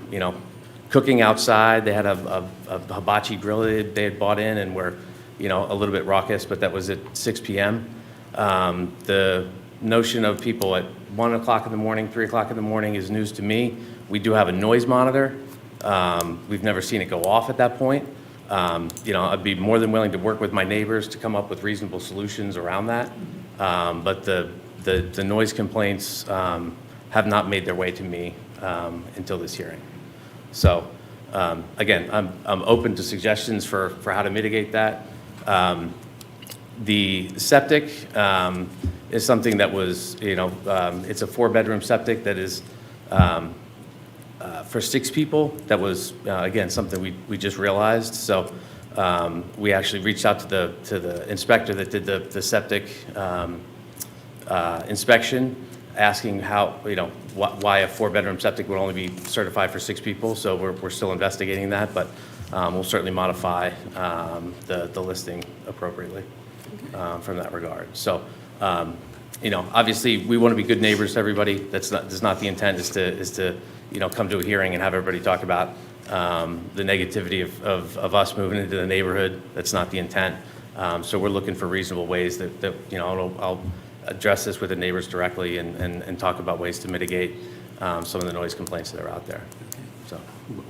cooking outside. They had a hibachi grill they had bought in and were, a little bit raucous, but that was at 6 p.m. The notion of people at 1 o'clock in the morning, 3 o'clock in the morning is news to me. We do have a noise monitor. We've never seen it go off at that point. I'd be more than willing to work with my neighbors to come up with reasonable solutions around that. But the noise complaints have not made their way to me until this hearing. So, again, I'm open to suggestions for how to mitigate that. The septic is something that was, it's a 4-bedroom septic that is for 6 people. That was, again, something we just realized. So we actually reached out to the inspector that did the septic inspection, asking how, why a 4-bedroom septic would only be certified for 6 people. So we're still investigating that, but we'll certainly modify the listing appropriately from that regard. So, obviously we want to be good neighbors to everybody. That's not the intent, is to come to a hearing and have everybody talk about the negativity of us moving into the neighborhood. That's not the intent. So we're looking for reasonable ways that I'll address this with the neighbors directly and talk about ways to mitigate some of the noise complaints that are out there. So,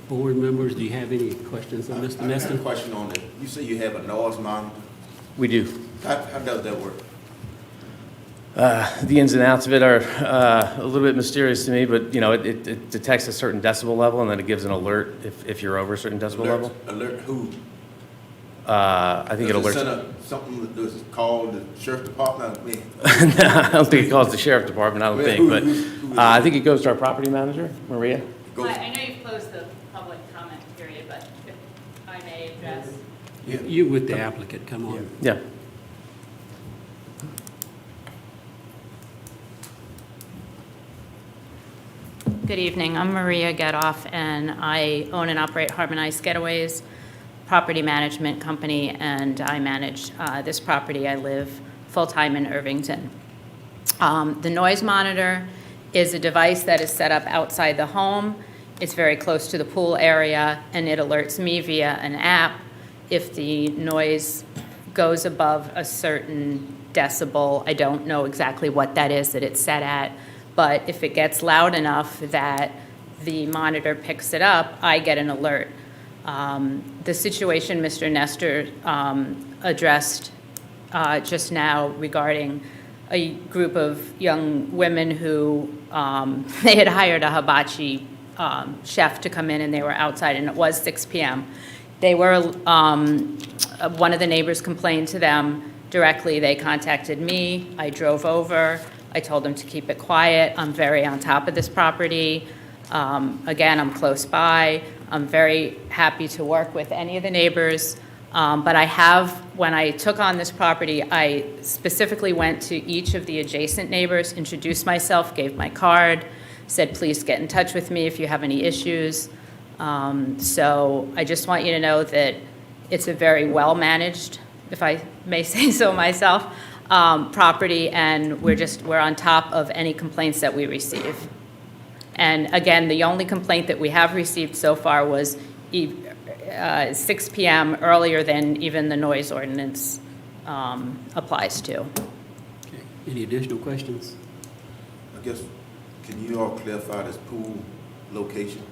board members, do you have any questions on Mr. I have Nestor? a question on it. You say you have a noise monitor. we do. How does that work? The ins and outs of it are a little bit mysterious to me, but it detects a certain decibel level, and then it gives an alert if you're over a certain decibel level. Alert who? I think it Does alerts. send something that's called the sheriff's department? I don't think it calls the sheriff department. I don't think, but who is I think it goes to our property manager, Maria. I know you've closed the public comment period, but if I may address. You with the applicant, come on. Yeah. Good evening. I'm Maria Getoff, and I own and operate Harmonized Getaways property management company, and I manage this property. I live full-time in Irvington. The noise monitor is a device that is set up outside the home. It's very close to the pool area, and it alerts me via an app if the noise goes above a certain decibel. I don't know exactly what that is that it's set at, but if it gets loud enough that the monitor picks it up, I get an alert. The situation Mr. Nestor addressed just now regarding a group of young women who, they had hired a hibachi chef to come in, and they were outside, and it was 6 p.m. They were, one of the neighbors complained to them directly. They contacted me. I drove over. I told them to keep it quiet. I'm very on top of this property. Again, I'm close by. I'm very happy to work with any of the neighbors. But I have, when I took on this property, I specifically went to each of the adjacent neighbors, introduced myself, gave my card, said, please get in touch with me if you have any issues. So I just want you to know that it's a very well-managed, if I may say so myself, property, and we're on top of any complaints that we receive. And again, the only complaint that we have received so far was 6 p.m. earlier than even the noise ordinance applies to. Okay. Any additional questions? I guess, can you all clarify this pool location?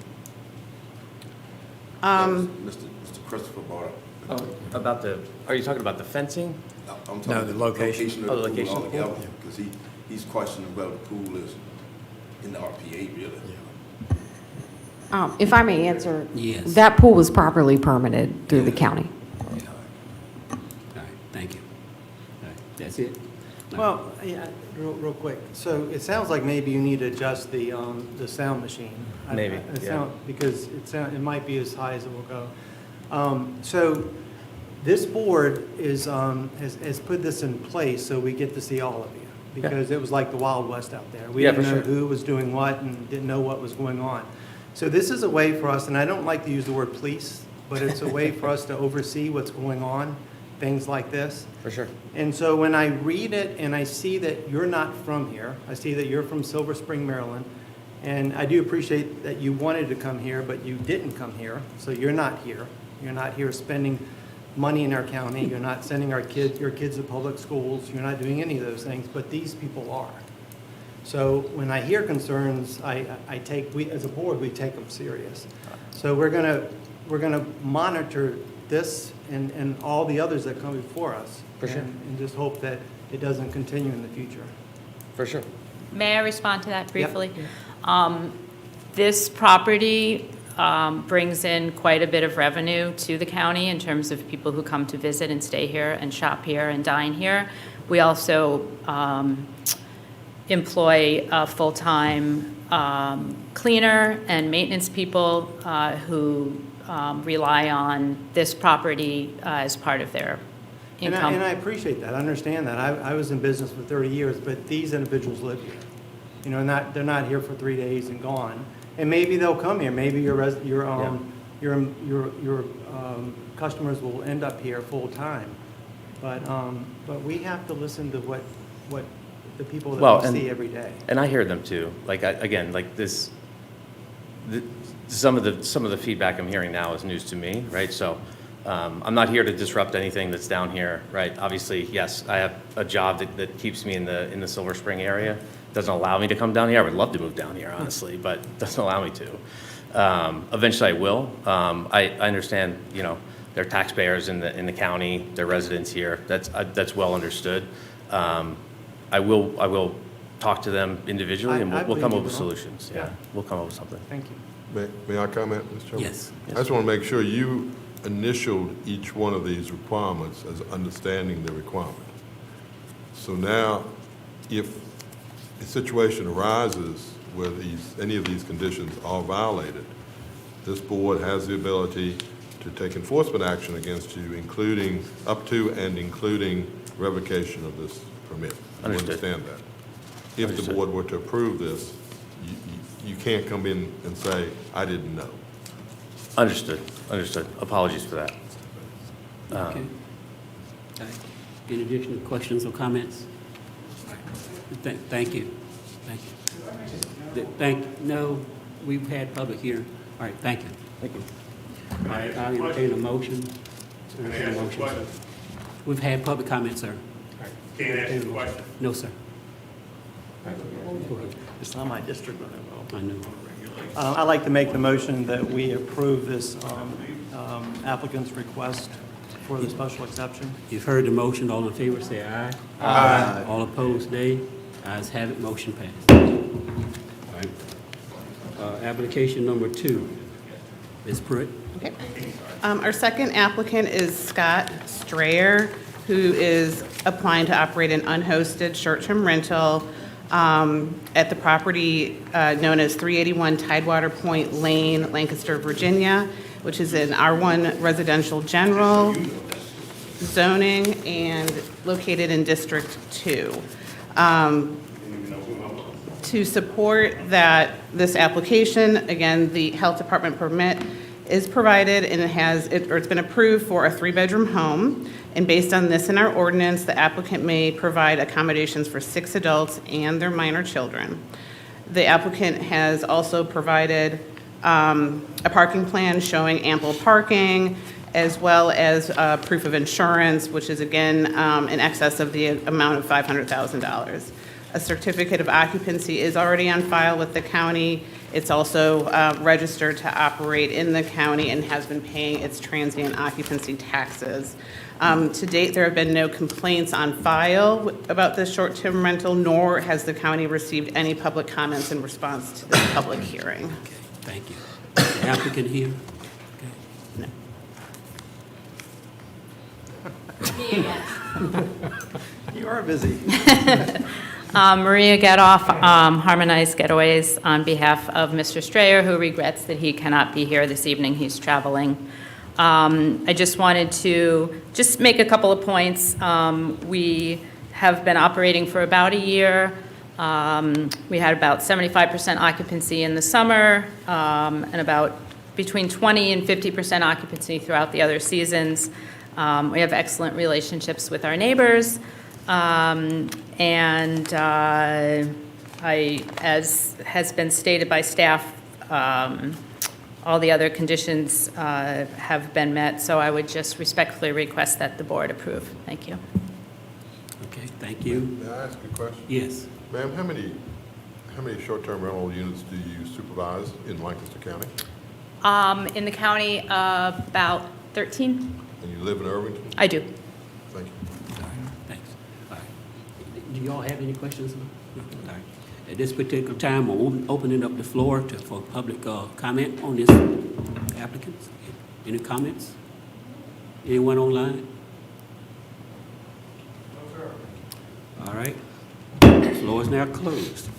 Mr. Christopher brought up. Oh, about the, are you talking about the fencing? I'm talking No, the location. of Oh, the the pool location of the pool. altogether, because he's questioning whether the pool is in the RPA, really. If I may answer. Yes. That pool was properly permitted through the county. All right, thank you. All right, that's it? Well, yeah, real quick. So it sounds like maybe you need to adjust the sound machine. Maybe, yeah. Because it might be as high as it will go. So this board has put this in place so we get to see all of you. Because it was like the Wild West out there. We Yeah, didn't for know sure. who was doing what and didn't know what was going on. So this is a way for us, and I don't like to use the word police, but it's a way for us to oversee what's going on, things like this. For sure. And so when I read it and I see that you're not from here, I see that you're from Silver Spring, Maryland, and I do appreciate that you wanted to come here, but you didn't come here, so you're not here. You're not here spending money in our county. You're not sending your kids to public schools. You're not doing any of those things, but these people are. So when I hear concerns, we as a board, we take them serious. So we're gonna monitor this and all the others that come before us. For sure. And just hope that it doesn't continue in the future. For sure. May I respond to that briefly? Yep. This property brings in quite a bit of revenue to the county in terms of people who come to visit and stay here and shop here and dine here. We also employ a full-time cleaner and maintenance people who rely on this property as part of their income. And I appreciate that, I understand that. I was in business for 30 years, but these individuals live here. You know, they're not here for 3 days and gone. And maybe they'll come here, maybe your customers will end up here full-time. But we have to listen to what the people that we see every day. And I hear them too. Like, again, like some of the feedback I'm hearing now is news to me, right? So I'm not here to disrupt anything that's down here, right? Obviously, yes, I have a job that keeps me in the Silver Spring area. Doesn't allow me to come down here. I would love to move down here, honestly, but doesn't allow me to. Eventually I will. I understand, you know, they're taxpayers in the county, they're residents here. That's well understood. I will talk to them individually, and we'll come up with solutions. Yeah, we'll come up with something. Thank you. May I comment, Mr. Chairman? Yes. I just want to make sure you initialed each one of these requirements as understanding the requirement. So now, if a situation arises where any of these conditions are violated, this board has the ability to take enforcement action against you, including up to and including revocation of this permit. You Understood. understand that? If the Understood. board were to approve this, you can't come in and say, I didn't know. Understood. Apologies for that. Okay. Any additional questions or comments? Thank you. No, we've had public hearing. All right, thank you. Thank you. All right, I'll entertain a motion. We've had public comments, sir. Can't ask you a question. No, sir. It's not my district, but I will. I know. I'd like to make the motion that we approve this applicant's request for the special exception. You've heard the motion. All in favor, say aye. Aye. All opposed, nay. Ayes have it, motion passed. All right. Application number 2. Ms. Pruitt? Okay. Our second applicant is Scott Strayer, who is applying to operate an unhosted short-term rental at the property known as 381 Tidewater Point Lane, Lancaster, Virginia, which is in R1 Residential General zoning and located in District 2. To support this application, again, the health department permit is provided and it's been approved for a 3-bedroom home. And based on this in our ordinance, the applicant may provide accommodations for 6 adults and their minor children. The applicant has also provided a parking plan showing ample parking, as well as proof of insurance, which is again in excess of the amount of $500,000. A certificate of occupancy is already on file with the county. It's also registered to operate in the county and has been paying its transient occupancy taxes. To date, there have been no complaints on file about this short-term rental, nor has the county received any public comments in response to this public hearing. Okay, thank you. The applicant here? You are busy. Maria Getoff, Harmonized Getaways, on behalf of Mr. Strayer, who regrets that he cannot be here this evening. He's traveling. I just wanted to make a couple of points. We have been operating for about a year. We had about 75% occupancy in the summer and about between 20 and 50% occupancy throughout the other seasons. We have excellent relationships with our neighbors. As has been stated by staff, all the other conditions have been met, so I would just respectfully request that the board approve. Thank you. Okay, thank you. May I ask a question? Yes. Ma'am, how many short-term rental units do you supervise in Lancaster County? In the county, about 13. And you live in Irvington? I do. Thank you. All right, thanks. All right. Do you all have any questions? All right. At this particular time, we're opening up the floor for public comment on this applicant. Any comments? Anyone online? No, sir. All right. The floor is now closed.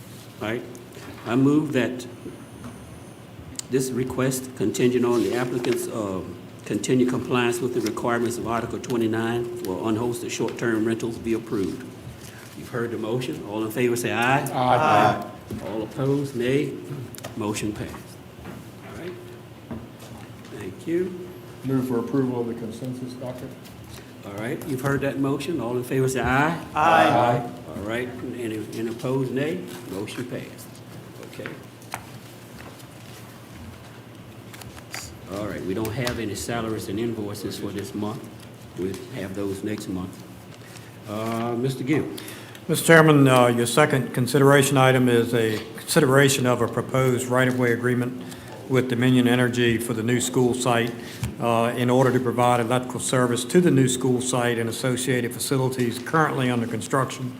All right. I move that this request contingent on the applicant's continued compliance with the requirements of Article 29 for unhosted short-term rentals be approved. You've heard the motion. All in favor say aye. Aye. All opposed, nay. Motion passed. All right. Thank you. Move for approval of the consensus docket. All right. You've heard that motion. All in favor say aye. Aye. All right. Any opposed, nay. Motion passed. Okay. All right. We don't have any salaries and invoices for this month. We'll have those next month. Mr. Gill. Mr. Chairman, your second consideration item is a consideration of a proposed right-of-way agreement with Dominion Energy for the new school site in order to provide electrical service to the new school site and associated facilities currently under construction.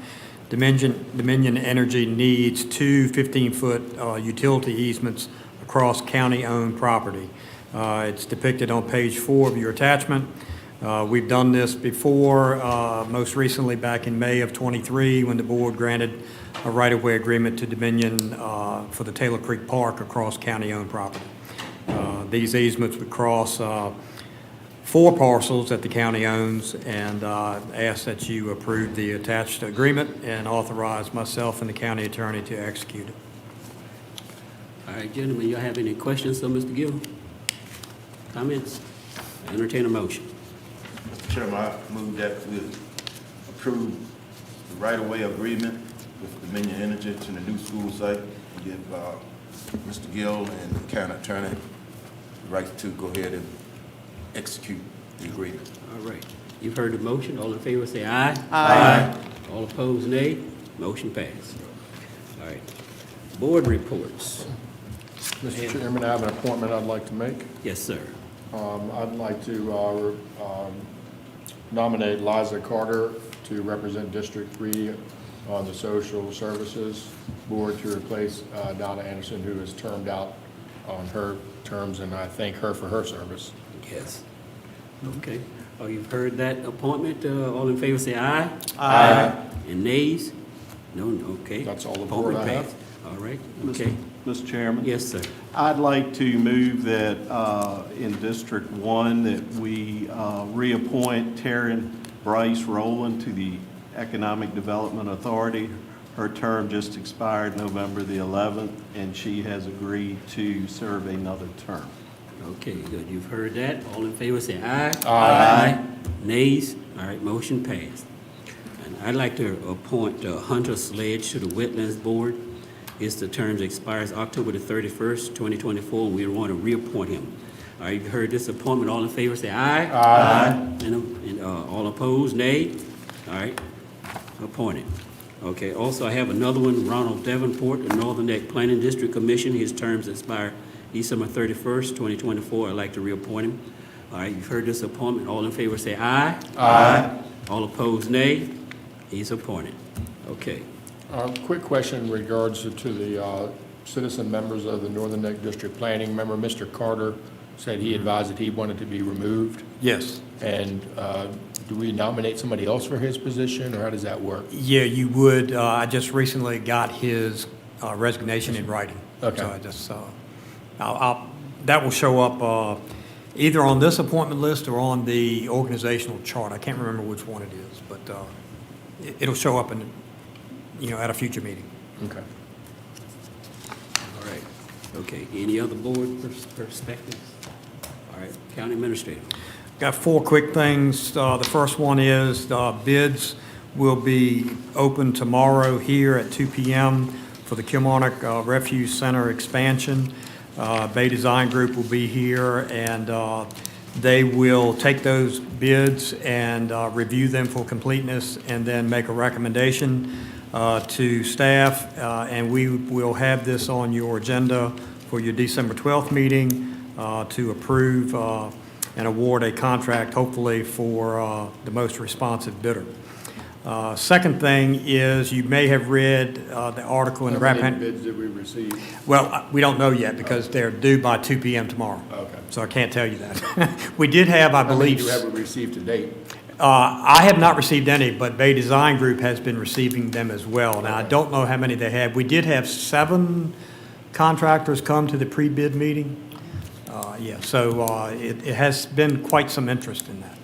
Dominion Energy needs 2 15-foot utility easements across county-owned property. It's depicted on page 4 of your attachment. We've done this before, most recently back in May of '23 when the board granted a right-of-way agreement to Dominion for the Taylor Creek Park across county-owned property. These easements would cross 4 parcels that the county owns, and ask that you approve the attached agreement and authorize myself and the county attorney to execute it. All right, gentlemen, you have any questions of Mr. Gill? Comments? I entertain a motion. Mr. Chairman, I move that we approve the right-of-way agreement with Dominion Energy to the new school site and give Mr. Gill and the county attorney the right to go ahead and execute the agreement. All right. You've heard the motion. All in favor say aye. Aye. All opposed, nay. Motion passed. All right. Board reports. Mr. Chairman, I have an appointment I'd like to make. Yes, sir. I'd like to nominate Liza Carter to represent District 3 on the Social Services Board to replace Donna Anderson, who is termed out on her terms, and I thank her for her service. Yes. Okay. You've heard that appointment. All in favor say aye. Aye. And nays? No, okay. That's all the board I have. Passed. All right, okay. Mr. Chairman? Yes, sir. I'd like to move that in District 1 that we reappoint Taryn Bryce Rowland to the Economic Development Authority. Her term just expired November the 11th, and she has agreed to serve another term. Okay, good. You've heard that. All in favor say aye. Aye. Nays? All right, motion passed. And I'd like to appoint Hunter Sledge to the Wetlands Board. His term expires October the 31st, 2024, and we want to reappoint him. All right, you've heard this appointment. All in favor say aye. Aye. And all opposed, nay? All right, appointed. Okay, also I have another one, Ronald Davenport, the Northern Neck Planning District Commission. His terms expire December 31st, 2024. I'd like to reappoint him. All right, you've heard this appointment. All in favor say aye. Aye. All opposed, nay. He's appointed. Okay. Quick question in regards to the citizen members of the Northern Neck District Planning. Remember, Mr. Carter said he advised that he wanted to be removed. Yes. And do we nominate somebody else for his position, or how does that work? Yeah, you would. I just recently got his resignation in writing. Okay. So I just, that will show up either on this appointment list or on the organizational chart. I can't remember which one it is, but it'll show up in, at a future meeting. Okay. All right. Okay, any other board perspectives? All right, County Administrator. Got four quick things. The first one is bids will be open tomorrow here at 2 p.m. for the Kilmarnock Refuge Center expansion. Bay Design Group will be here, and they will take those bids and review them for completeness and then make a recommendation to staff. And we will have this on your agenda for your December 12th meeting to approve and award a contract, hopefully, for the most responsive bidder. Second thing is, you may have read the article in the How many Rappahannock. bids did we receive? Well, we don't know yet because they're due by 2 p.m. tomorrow. Okay. So I can't tell you that. We did have, I How many believe. do you have received to date? I have not received any, but Bay Design Group has been receiving them as well. Now, I don't know how many they have. We did have 7 contractors come to the pre-bid meeting. So it has been quite some interest in that.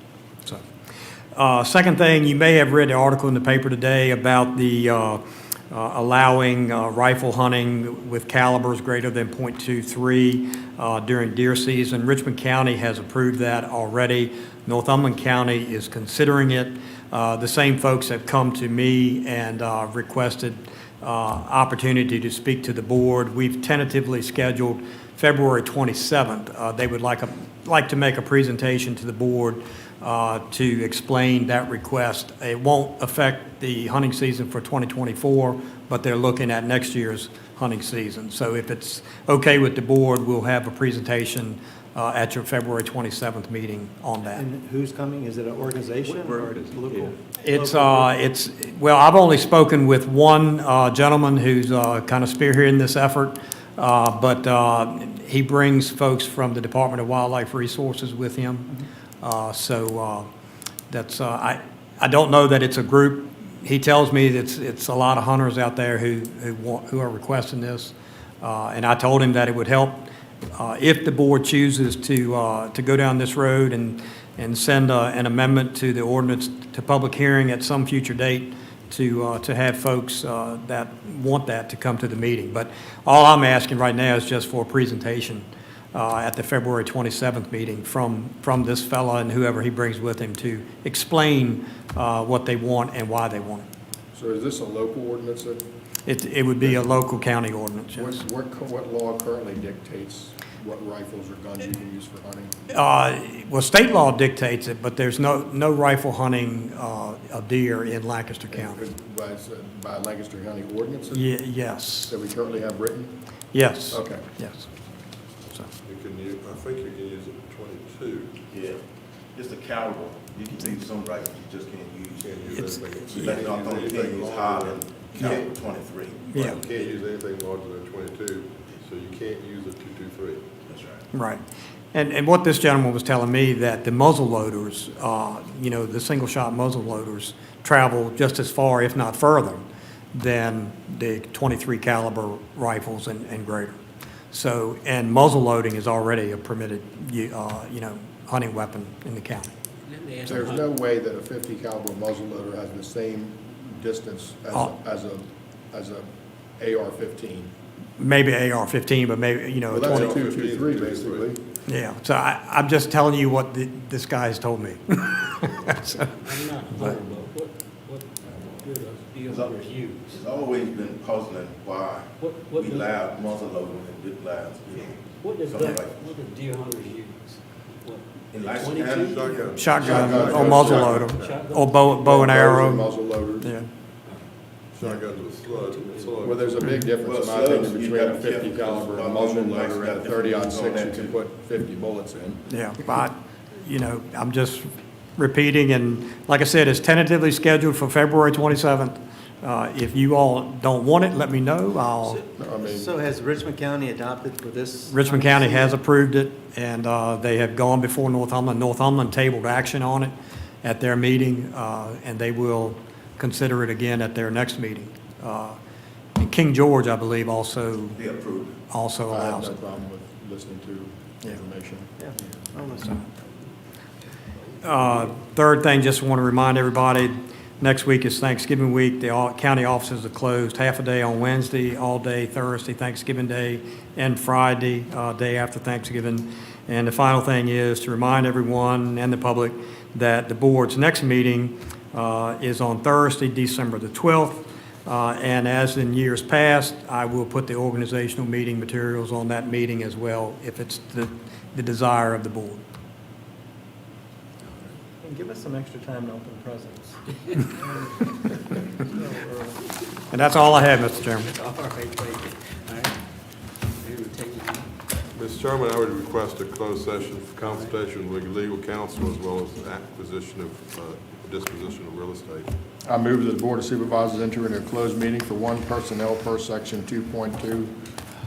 So, second thing, you may have read the article in the paper today about the allowing rifle hunting with calibers greater than .23 during deer season. Richmond County has approved that already. Northumberland County is considering it. The same folks have come to me and requested opportunity to speak to the board. We've tentatively scheduled February 27th. They would like to make a presentation to the board to explain that request. It won't affect the hunting season for 2024, but they're looking at next year's hunting season. So if it's okay with the board, we'll have a presentation at your February 27th meeting on that. And who's coming? Is it an organization or local? It's well, I've only spoken with one gentleman who's kind of spearheading this effort, but he brings folks from the Department of Wildlife Resources with him. So that's I don't know that it's a group. He tells me that it's a lot of hunters out there who are requesting this, and I told him that it would help if the board chooses to go down this road and send an amendment to the ordinance to public hearing at some future date to have folks that want that to come to the meeting. But all I'm asking right now is just for a presentation at the February 27th meeting from this fella and whoever he brings with him to explain what they want and why they want it. So is this a local ordinance? It would be a local county ordinance, yes. What law currently dictates what rifles or guns you can use for hunting? Well, state law dictates it, but there's no rifle hunting of deer in Lancaster County. By Lancaster County ordinances? Yes. That we currently have written? Yes. Okay. Yes. So. I think you can use it 22. Yeah. It's a caliber. You can use some rifles, you just can't use. Use anything. That's not the only thing is higher than caliber 23. You can't use anything larger than 22, so you can't use a 223. That's right. Right. And what this gentleman was telling me, that the muzzle loaders, you know, the single-shot muzzle loaders travel just as far, if not further, than the 23 caliber rifles and greater. So, and muzzle loading is already a permitted, you know, hunting weapon in the county. There's no way that a 50 caliber muzzleloader has the same distance as a AR-15. Maybe AR-15, but maybe, you know, Well, that's a 223 basically. yeah. So I'm just telling you what this guy has told me. So, I'm not a hunter, but what good of deer hunters use? It's always been puzzling why What we does- allowed muzzle loaders and did allow, you know. What does something that, like- what do deer hunters use? What, In License 22? County, shotgun Shotgun, or muzzle loader, or bow and arrow. Muzzleloaders. Yeah. Shotguns with slug. Well, there's a big difference, in my opinion, between a 50 caliber muzzleloader and a 30-06 you can put 50 bullets in. Yeah, but, you know, I'm just repeating, and like I said, it's tentatively scheduled for February 27th. If you all don't want it, let me know. So has Richmond County adopted for this? Richmond County has approved it, and they have gone before Northumberland. Northumberland tabled action on it at their meeting, and they will consider it again at their next meeting. And King George, I believe, also they approved. also I have allows no it. problem with listening to information. Third thing, just want to remind everybody, next week is Thanksgiving week. The county offices are closed half a day on Wednesday, all day Thursday, Thanksgiving Day, and Friday, day after Thanksgiving. And the final thing is to remind everyone and the public that the board's next meeting is on Thursday, December the 12th. And as in years past, I will put the organizational meeting materials on that meeting as well, if it's the desire of the board. And give us some extra time to open presents. And that's all I have, Mr. Chairman. All right, thank you. All right. Maybe we'll take it. Mr. Chairman, I would request a closed session for consultation with legal counsel as well as acquisition of, disposition of real estate. I move that the Board of Supervisors enter into a closed meeting for one personnel per section 2.2,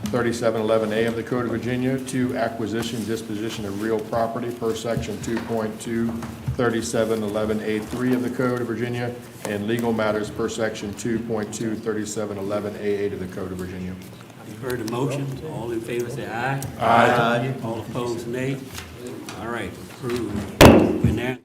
3711A of the Code of Virginia, 2, acquisition, disposition of real property per section 2.2, 3711A3 of the Code of Virginia, and legal matters per section 2.2, 3711A8 of the Code of Virginia. You've heard the motion. All in favor, say aye. Aye. All opposed, nay. All right, approved. We're now.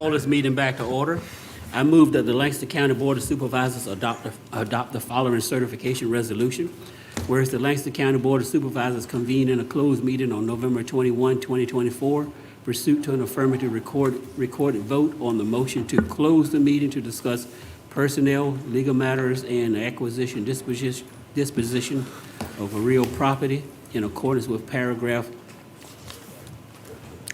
Call this meeting back to order. I move that the Lancaster County Board of Supervisors adopt the following certification resolution. Whereas the Lancaster County Board of Supervisors convened in a closed meeting on November 21, 2024, pursuant to an affirmative recorded vote on the motion to close the meeting to discuss personnel, legal matters, and acquisition disposition of a real property in accordance with paragraph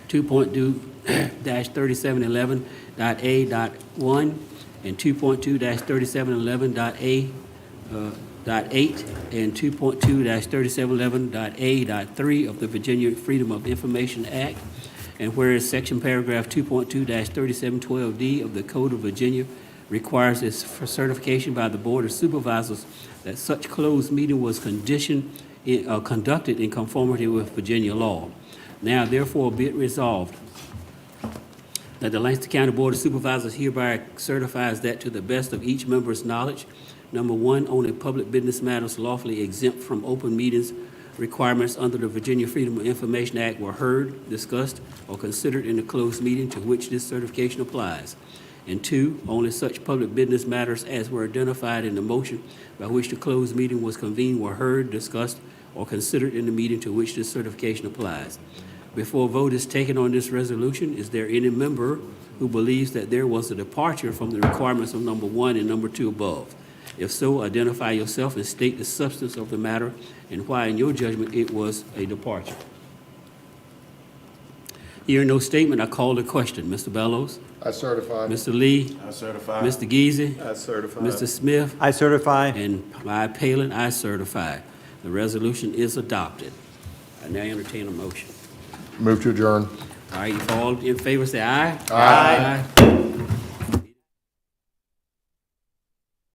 2.2-3711.A.1 and 2.2-3711.A.8 and 2.2-3711.A.3 of the Virginia Freedom of Information Act. And whereas section paragraph 2.2-3712D of the Code of Virginia requires this for certification by the Board of Supervisors that such closed meeting was conducted in conformity with Virginia law. Now therefore be it resolved that the Lancaster County Board of Supervisors hereby certifies that to the best of each member's knowledge, number one, only public business matters lawfully exempt from open meetings requirements under the Virginia Freedom of Information Act were heard, discussed, or considered in the closed meeting to which this certification applies. And two, only such public business matters as were identified in the motion by which the closed meeting was convened were heard, discussed, or considered in the meeting to which this certification applies. Before a vote is taken on this resolution, is there any member who believes that there was a departure from the requirements of number one and number two above? If so, identify yourself and state the substance of the matter and why, in your judgment, it was a departure. Hearing no statement, I call the question. Mr. Bellows? I certify. Mr. Lee? I certify. Mr. Giese? I certify. Mr. Smith? I certify. And I, Palin, I certify. The resolution is adopted. I now entertain a motion. Move to adjourn. All right, if all in favor, say aye. Aye. Aye.